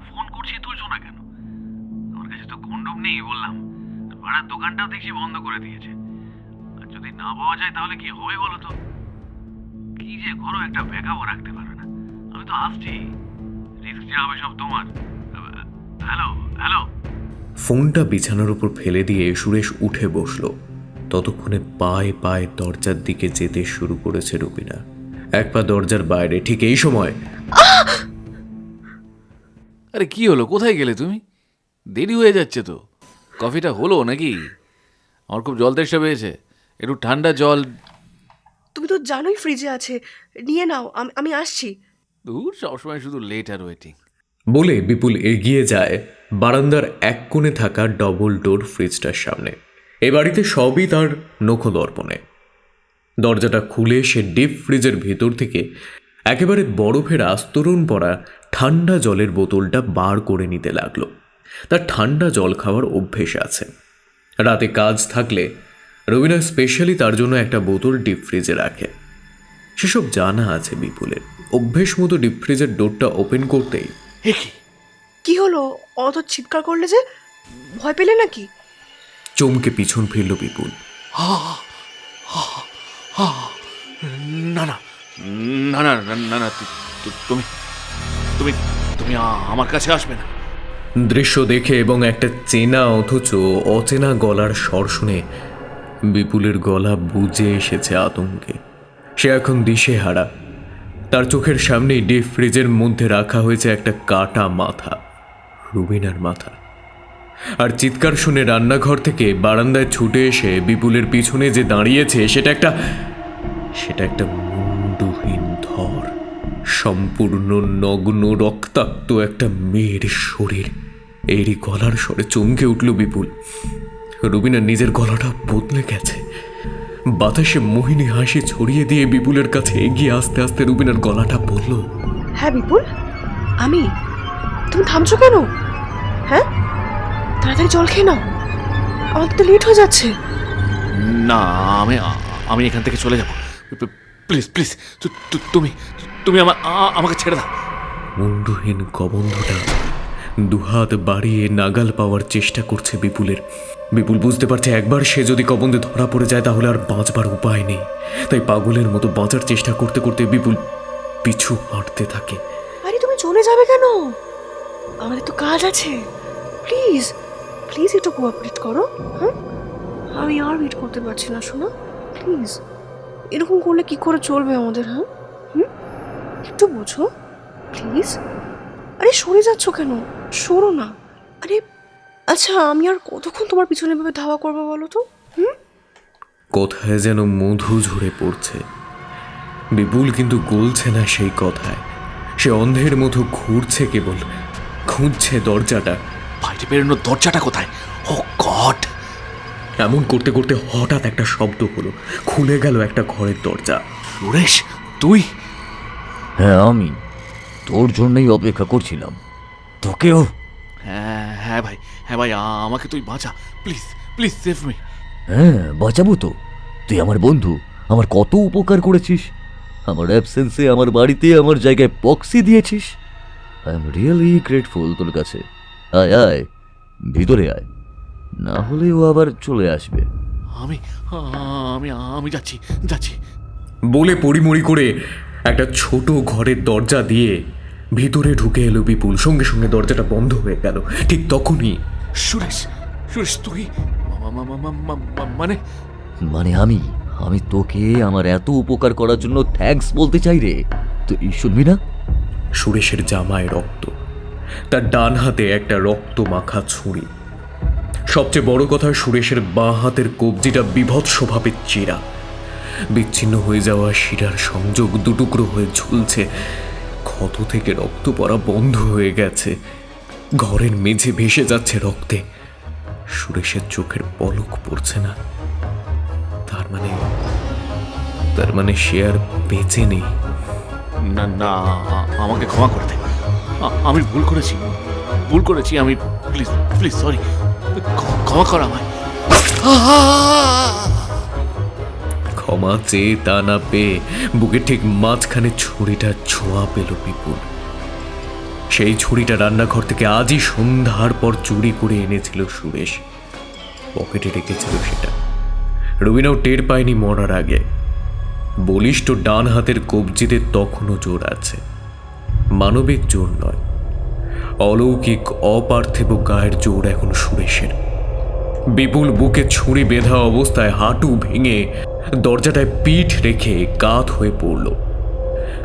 ফোন করছি তুলছো না কেন? আমার কাছে তো কন্ডম নেই বললাম, ভাড়ার দোকানটাও দেখছি বন্ধ করে দিয়েছে। আর যদি না পাওয়া যায় তাহলে কি হবে বলো তো? কি যে করো, একটা ব্যাকআপও রাখতে পারবে না। আমি তো আসছি, রিস্ক যা হবে সব তোমার। Hello hello. ফোনটা বিছানার উপর ফেলে দিয়ে সুরেশ উঠে বসলো। ততক্ষণে পায়ে পায়ে দরজার দিকে যেতে শুরু করেছে রুবিনা। এক পা দরজার বাইরে। ঠিক এই সময় আরে কি হলো, কোথায় গেলে তুমি? দেরি হয়ে যাচ্ছে তো। কফিটা হলো নাকি? আমার খুব জল তেষ্টা পেয়েছে, একটু ঠান্ডা জল। তুমি তো জানোই ফ্রিজে আছে, নিয়ে নাও, আমি আসছি। দূর, সবসময় শুধু লেট আর ওয়েটিং। বলে বিপুল এগিয়ে যায় বারান্দার এক কোণে থাকা ডবল ডোর ফ্রিজটার সামনে। এ বাড়িতে সবই তার নখদর্পণে। দরজাটা খুলে সে ডিপ ফ্রিজের ভেতর থেকে একেবারে বরফের আস্তরণ পড়া ঠান্ডা জলের বোতলটা বার করে নিতে লাগলো। তার ঠান্ডা জল খাওয়ার অভ্যেস আছে। রাতে কাজ থাকলে রবিনা স্পেশালি তার জন্য একটা বোতল ডিপ ফ্রিজে রাখে। সেসব জানা আছে বিপুলের। অভ্যেস মতো ডিপ ফ্রিজের ডোরটা ওপেন করতেই এ কি? কি হলো? অত চিৎকার করলে যে, ভয় পেলে নাকি? চমকে পিছন ফিরল বিপুল। না না না না না না না তুমি তুমি তুমি আমার কাছে আসবে না। দৃশ্য দেখে এবং একটা চেনা অথচ অচেনা গলার স্বর শুনে বিপুলের গলা বুজে এসেছে আতঙ্কে। সে এখন দিশেহারা। তার চোখের সামনেই ডিপ ফ্রিজের মধ্যে রাখা হয়েছে একটা কাটা মাথা, রুবিনার মাথা। আর চিৎকার শুনে রান্নাঘর থেকে বারান্দায় ছুটে এসে বিপুলের পিছনে যে দাঁড়িয়েছে সেটা একটা মুন্ডুহীন ধর, সম্পূর্ণ নগ্ন রক্তাক্ত একটা মেয়ের শরীর। এরই গলার স্বরে চমকে উঠল বিপুল। রুবিনার নিজের গলাটা বদলে গেছে। বাতাসে মোহিনী হাসি ছড়িয়ে দিয়ে বিপুলের কাছে এগিয়ে আস্তে আস্তে রুবিনার গলাটা বলল, হ্যাঁ বিপুল, আমি। তুমি থামছো কেন? হ্যাঁ, তাড়াতাড়ি জল খেয়ে নাও, আমাদের তো লেট হয়ে যাচ্ছে। না, আমি এখান থেকে চলে যাব। প্লিজ প্লিজ তুমি তুমি আমাকে ছেড়ে দাও। মুন্ডুহীন কবন্ধটা দুহাত বাড়িয়ে নাগাল পাওয়ার চেষ্টা করছে বিপুলের। বিপুল বুঝতে পারছে একবার সে যদি কবন্ধে ধরা পড়ে যায় তাহলে আর বাঁচবার উপায় নেই। তাই পাগলের মতো বাঁচার চেষ্টা করতে করতে বিপুল পিছু হাঁটতে থাকে। আরে তুমি চলে যাবে কেন? আমাদের তো কাজ আছে। প্লিজ প্লিজ একটু কোঅপারেট করো। হ্যাঁ, আমি আর ওয়েট করতে পারছি না শোনো, প্লিজ। এরকম করলে কি করে চলবে আমাদের? হ্যাঁ, একটু বোঝো প্লিজ। আরে সরে যাচ্ছ কেন? সরো না। আরে আচ্ছা, আমি আর কতক্ষণ তোমার পিছনে ভাবে ধাওয়া করবো বলো তো? কোথায় যেন মধু ঝরে পড়ছে। বিপুল কিন্তু গলছে না সেই কথায়। সে অন্ধের মতো ঘুরছে, কেবল খুঁজছে দরজাটা। বাইরে বেরোনোর দরজাটা কোথায়? ও গড! এমন করতে করতে হঠাৎ একটা শব্দ হলো, খুলে গেল একটা ঘরের দরজা। সুরেশ, তুই? হ্যাঁ, আমি তোর জন্যই অপেক্ষা করছিলাম। তোকেও? হ্যাঁ ভাই, আমাকে তুই বাঁচা, প্লিজ প্লিজ সেভ মি। হ্যাঁ, বাঁচাবো তো। তুই আমার বন্ধু, আমার কত উপকার করেছিস। আমার অ্যাবসেন্সে আমার বাড়িতে আমার জায়গায় পক্সি দিয়েছিস। আই এম রিয়েলি গ্রেটফুল তোর কাছে। আয় আয়, ভিতরে আয়, না হলে ও আবার চলে আসবে। আমি আমি আমি যাচ্ছি যাচ্ছি বলে পরিমরি করে একটা ছোট ঘরের দরজা দিয়ে ভিতরে ঢুকে এলো বিপুল। সঙ্গে সঙ্গে দরজাটা বন্ধ হয়ে গেল। ঠিক তখনই সুরেশ, সুরেশ তুই? মানে মানে আমি তোকে আমার এত উপকার করার জন্য থ্যাঙ্কস বলতে চাই রে। তুই শুনবি না? সুরেশের জামায় রক্ত, তার ডান হাতে একটা রক্ত মাখা ছুরি। সবচেয়ে বড় কথা, সুরেশের বাঁ হাতের কবজিটা বিভৎসভাবে চেরা। বিচ্ছিন্ন হয়ে যাওয়া শিরার সংযোগ দুটুকরো হয়ে ঝুলছে। ক্ষত থেকে রক্ত পড়া বন্ধ হয়ে গেছে। ঘরের মেঝে ভেসে যাচ্ছে রক্তে। সুরেশের চোখের পলক পড়ছে না। তার মানে সে আর বেঁচে নেই। না না, আমাকে ক্ষমা করে দে। আমি ভুল করেছি আমি। প্লিজ প্লিজ সরি, ক্ষমা কর আমায়। ক্ষমা চেয়ে তা না পেয়ে বুকের ঠিক মাঝখানে ছুরিটা ছোঁয়া পেল বিপুল। সেই ছুরিটা রান্নাঘর থেকে আজই সন্ধ্যার পর চুরি করে এনেছিল সুরেশ। পকেটে রেখেছিল সেটা। রবিনাও টের পায়নি মরার আগে। বলিষ্ঠ ডান হাতের কবজিতে তখনও জোর আছে। মানবিক জোর নয়, অলৌকিক অপার্থিব গায়ের জোর এখন সুরেশের। বিপুল বুকে ছুরি বেঁধা অবস্থায় হাঁটু ভেঙে দরজাটায় পিঠ রেখে কাত হয়ে পড়ল।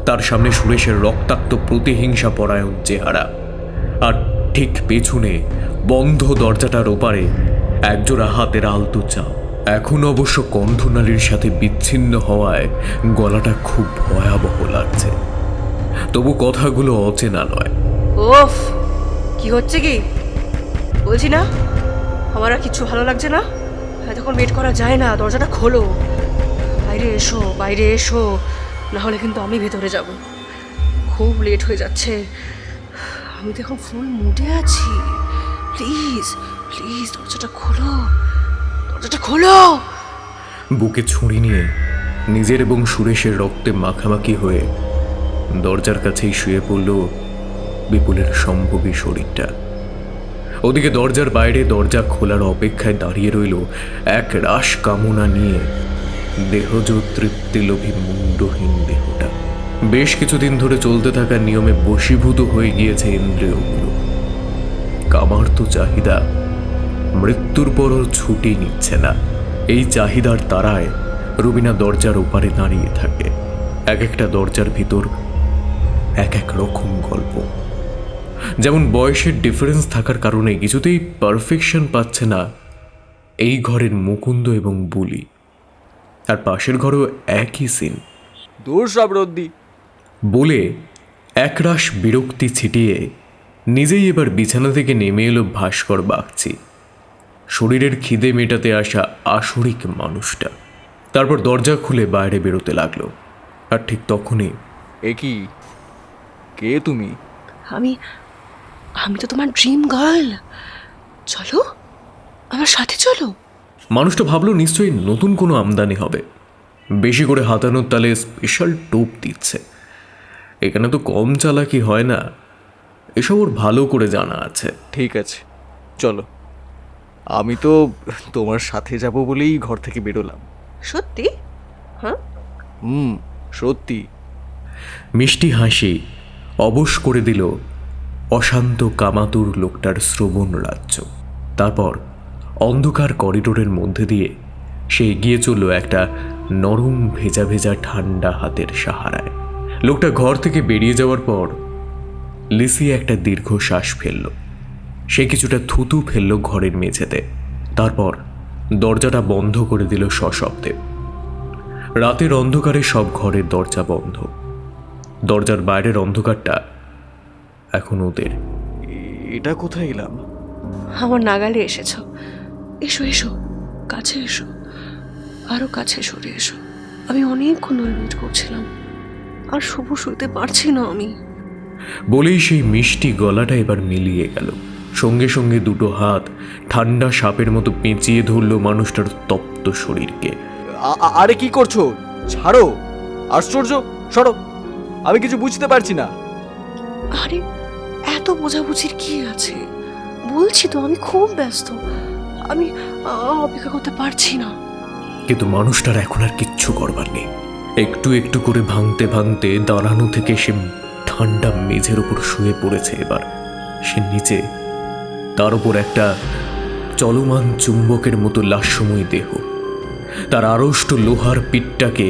তার সামনে সুরেশের রক্তাক্ত প্রতিহিংসা পরায়ণ চেহারা, আর ঠিক পেছনে বন্ধ দরজাটার ওপারে একজোড়া হাতের আলতো চাপ। এখন অবশ্য কণ্ঠনালীর সাথে বিচ্ছিন্ন হওয়ায় গলাটা খুব ভয়াবহ লাগছে, তবু কথাগুলো অচেনা নয়। ওফ, কি হচ্ছে কি? বলছি না আমার আর কিচ্ছু ভালো লাগছে না। এতক্ষণ ওয়েট করা যায় না, দরজাটা খোলো। বাইরে এসো, না হলে কিন্তু আমি ভেতরে যাব। খুব লেট হয়ে যাচ্ছে। আমি তো এখন ফুল মুডে আছি। প্লিজ প্লিজ দরজাটা খোলো। বুকে ছুরি নিয়ে নিজের এবং সুরেশের রক্তে মাখামাখি হয়ে দরজার কাছেই শুয়ে পড়ল বিপুলের সম্ভবী শরীরটা। ওদিকে দরজার বাইরে দরজা খোলার অপেক্ষায় দাঁড়িয়ে রইল এক রাস কামনা নিয়ে দেহজ তৃপ্তিলোভী মুন্ডহীন দেহটা। বেশ কিছুদিন ধরে চলতে থাকা নিয়মে বশীভূত হয়ে গিয়েছে ইন্দ্রিয়গুলো। কামার্ত চাহিদা মৃত্যুর পরও ছুটি নিচ্ছে না। এই চাহিদার তারায় রুবিনা দরজার ওপারে দাঁড়িয়ে থাকে। এক একটা দরজার ভিতর এক এক রকম গল্প। যেমন বয়সের ডিফারেন্স থাকার কারণে কিছুতেই পারফেকশন পাচ্ছে না এই ঘরের মুকুন্দ এবং বুলি, আর পাশের ঘরেও একই সিন। দূর সব রদ্দি। বলে একরাশ বিরক্তি ছিটিয়ে নিজেই এবার বিছানা থেকে নেমে এলো ভাস্কর বাগচি, শরীরের খিদে মেটাতে আসা আসরিক মানুষটা। তারপর দরজা খুলে বাইরে বেরোতে লাগলো। আর ঠিক তখনই এ কি, কে তুমি? আমি আমি তো তোমার ড্রিম গার্ল। চলো, আমার সাথে চলো। মানুষটা ভাবলো নিশ্চয়ই নতুন কোনো আমদানি হবে, বেশি করে হাতানোর তালে স্পেশাল টোপ দিচ্ছে। এখানে তো কম চালাকি হয় না, এসব ওর ভালো করে জানা আছে। ঠিক আছে, চলো। আমি তো তোমার সাথে যাব বলেই ঘর থেকে বেরোলাম। সত্যি? হ্যাঁ, সত্যি। মিষ্টি হাসি অবশ করে দিল অশান্ত কামাতুর লোকটার শ্রবণ রাজ্য। তারপর অন্ধকার করিডোরের মধ্যে দিয়ে সে এগিয়ে চলল একটা নরম ভেজা ভেজা ঠান্ডা হাতের সাহারায়। লোকটা ঘর থেকে বেরিয়ে যাওয়ার পর লিসি একটা দীর্ঘ শ্বাস ফেলল। সে কিছুটা থুতু ফেলল ঘরের মেঝেতে। তারপর দরজাটা বন্ধ করে দিল সশব্দে। রাতের অন্ধকারে সব ঘরের দরজা বন্ধ। দরজার বাইরের অন্ধকারটা এখন ওদের। এটা কোথায় এলাম? আমার নাগালে এসেছো। এসো এসো, কাছে এসো, আরো কাছে সরে এসো। আমি অনেকক্ষণ ধরে ওয়েট করছিলাম, আর শুভ শুইতে পারছি না আমি। বলেই সেই মিষ্টি গলাটা এবার মিলিয়ে গেল। সঙ্গে সঙ্গে দুটো হাত ঠান্ডা সাপের মতো পেঁচিয়ে ধরল মানুষটার তপ্ত শরীরকে। আরে কি করছো? ছাড়ো, আশ্চর্য, সরো। আমি কিছু বুঝতে পারছি না। আরে এত বোঝাবুঝির কি আছে? বলছি তো আমি খুব ব্যস্ত, আমি অপেক্ষা করতে পারছি না। কিন্তু মানুষটার এখন আর কিচ্ছু করবার নেই। একটু একটু করে ভাঙতে ভাঙতে দাঁড়ানো থেকে সে ঠান্ডা মেঝের উপর শুয়ে পড়েছে। এবার সে নিচে, তার উপর একটা চলমান চুম্বকের মতো লাস্যময় দেহ তার আড়ষ্ট লোহার পিঠটাকে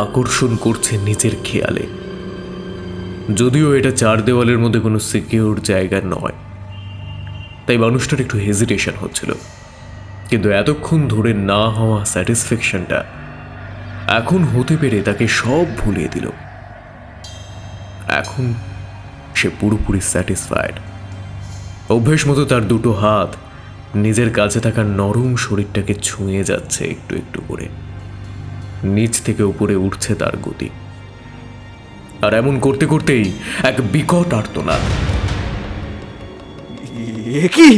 আকর্ষণ করছে নিজের খেয়ালে। যদিও এটা চার দেওয়ালের মধ্যে কোনো সিকিউর জায়গা নয়, তাই মানুষটার একটু হেজিটেশন হচ্ছিল। কিন্তু এতক্ষণ ধরে না হওয়া স্যাটিসফ্যাকশনটা এখন হতে পেরে তাকে সব ভুলিয়ে দিল। এখন সে পুরোপুরি স্যাটিসফাইড। অভ্যেস মতো তার দুটো হাত নিজের কাছে থাকা নরম শরীরটাকে ছুঁয়ে যাচ্ছে একটু একটু করে। নিচ থেকে উপরে উঠছে তার গতি। আর এমন করতে করতেই এক বিকট আর্তনাদ। এ কি,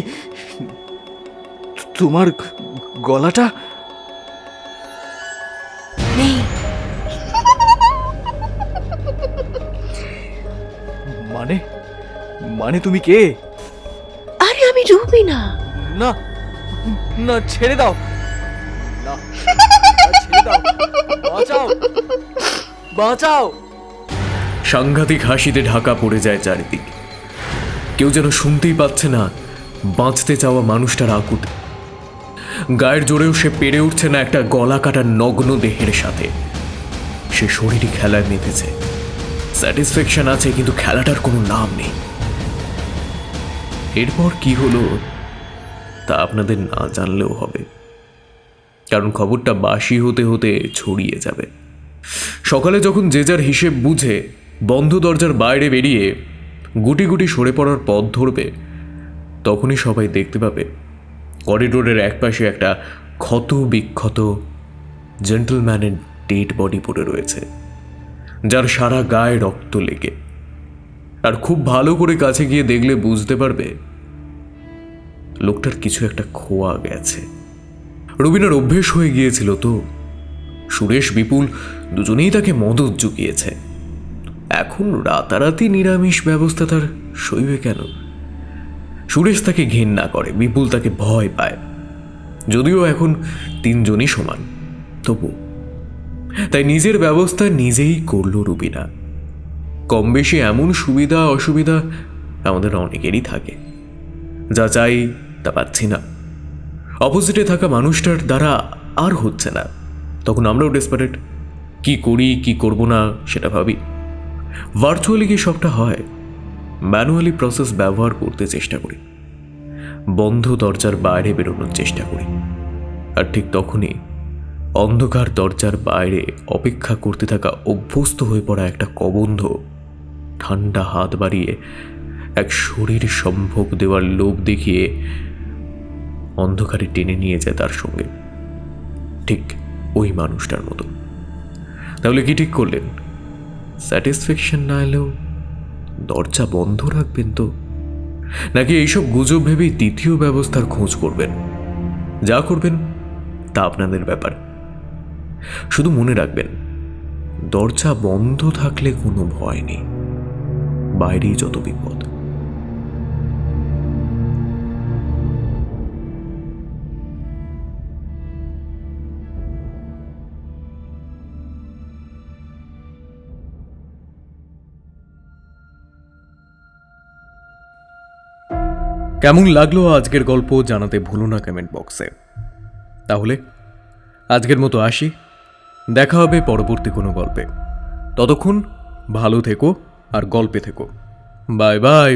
তোমার গলাটা? নেই, মানে মানে তুমি কে? আরে আমি রুবি না। না না, ছেড়ে দাও। না, ছেড়ে দাও, বাঁচাও, বাঁচাও। সাংঘাতিক হাসিতে ঢাকা পড়ে যায় চারিদিক। কেউ যেন শুনতেই পাচ্ছে না বাঁচতে চাওয়া মানুষটার আকুত। গায়ের জোরেও সে পেরে উঠছে না একটা গলা কাটা নগ্ন দেহের সাথে। সে শরীরই খেলায় মেতেছে, স্যাটিসফ্যাকশন আছে, কিন্তু খেলাটার কোনো নাম নেই। এরপর কি হলো তা আপনাদের না জানলেও হবে, কারণ খবরটা বাসি হতে হতে ছড়িয়ে যাবে। সকালে যখন যে যার হিসেব বুঝে বন্ধ দরজার বাইরে বেরিয়ে গুটি গুটি সরে পড়ার পথ ধরবে, তখনই সবাই দেখতে পাবে করিডোরের একপাশে একটা ক্ষত বিক্ষত জেন্টলম্যানের ডেড বডি পড়ে রয়েছে, যার সারা গায়ে রক্ত লেগে। আর খুব ভালো করে কাছে গিয়ে দেখলে বুঝতে পারবে লোকটার কিছু একটা খোয়া গেছে। রবিনার অভ্যেস হয়ে গিয়েছিল তো। সুরেশ বিপুল দুজনেই তাকে মদত জুগিয়েছে। এখন রাতারাতি নিরামিষ ব্যবস্থা তার সইবে কেন? সুরেশ তাকে ঘেন্না করে, বিপুল তাকে ভয় পায়, যদিও এখন তিনজনই সমান, তবু তাই নিজের ব্যবস্থা নিজেই করল রুবিনা। কম বেশি এমন সুবিধা অসুবিধা আমাদের অনেকেরই থাকে, যা চাই তা পাচ্ছি না, অপোজিটে থাকা মানুষটার দ্বারা আর হচ্ছে না, তখন আমরাও ডেসপারেট, কি করি কি করব না সেটা ভাবি। ভার্চুয়ালি কি সবটা হয়? ম্যানুয়ালি প্রসেস ব্যবহার করতে চেষ্টা করি, বন্ধ দরজার বাইরে বেরোনোর চেষ্টা করি, আর ঠিক তখনই অন্ধকার দরজার বাইরে অপেক্ষা করতে থাকা অভ্যস্ত হয়ে পড়া একটা কবন্ধ ঠান্ডা হাত বাড়িয়ে এক শরীর সম্ভোগ দেওয়ার লোভ দেখিয়ে অন্ধকারে টেনে নিয়ে যায় তার সঙ্গে, ঠিক ওই মানুষটার মতো। তাহলে কি ঠিক করলেন? স্যাটিসফ্যাকশন না এলেও দরজা বন্ধ রাখবেন তো, নাকি এইসব গুজব ভেবেই দ্বিতীয় ব্যবস্থার খোঁজ করবেন? যা করবেন তা আপনাদের ব্যাপার, শুধু মনে রাখবেন দরজা বন্ধ থাকলে কোনো ভয় নেই, বাইরেই যত বিপদ। কেমন লাগলো আজকের গল্প জানাতে ভুলো না কমেন্ট বক্সে। তাহলে আজকের মতো আসি, দেখা হবে পরবর্তী কোনো গল্পে। ততক্ষণ ভালো থেকো আর গল্পে থেকো। Bye bye.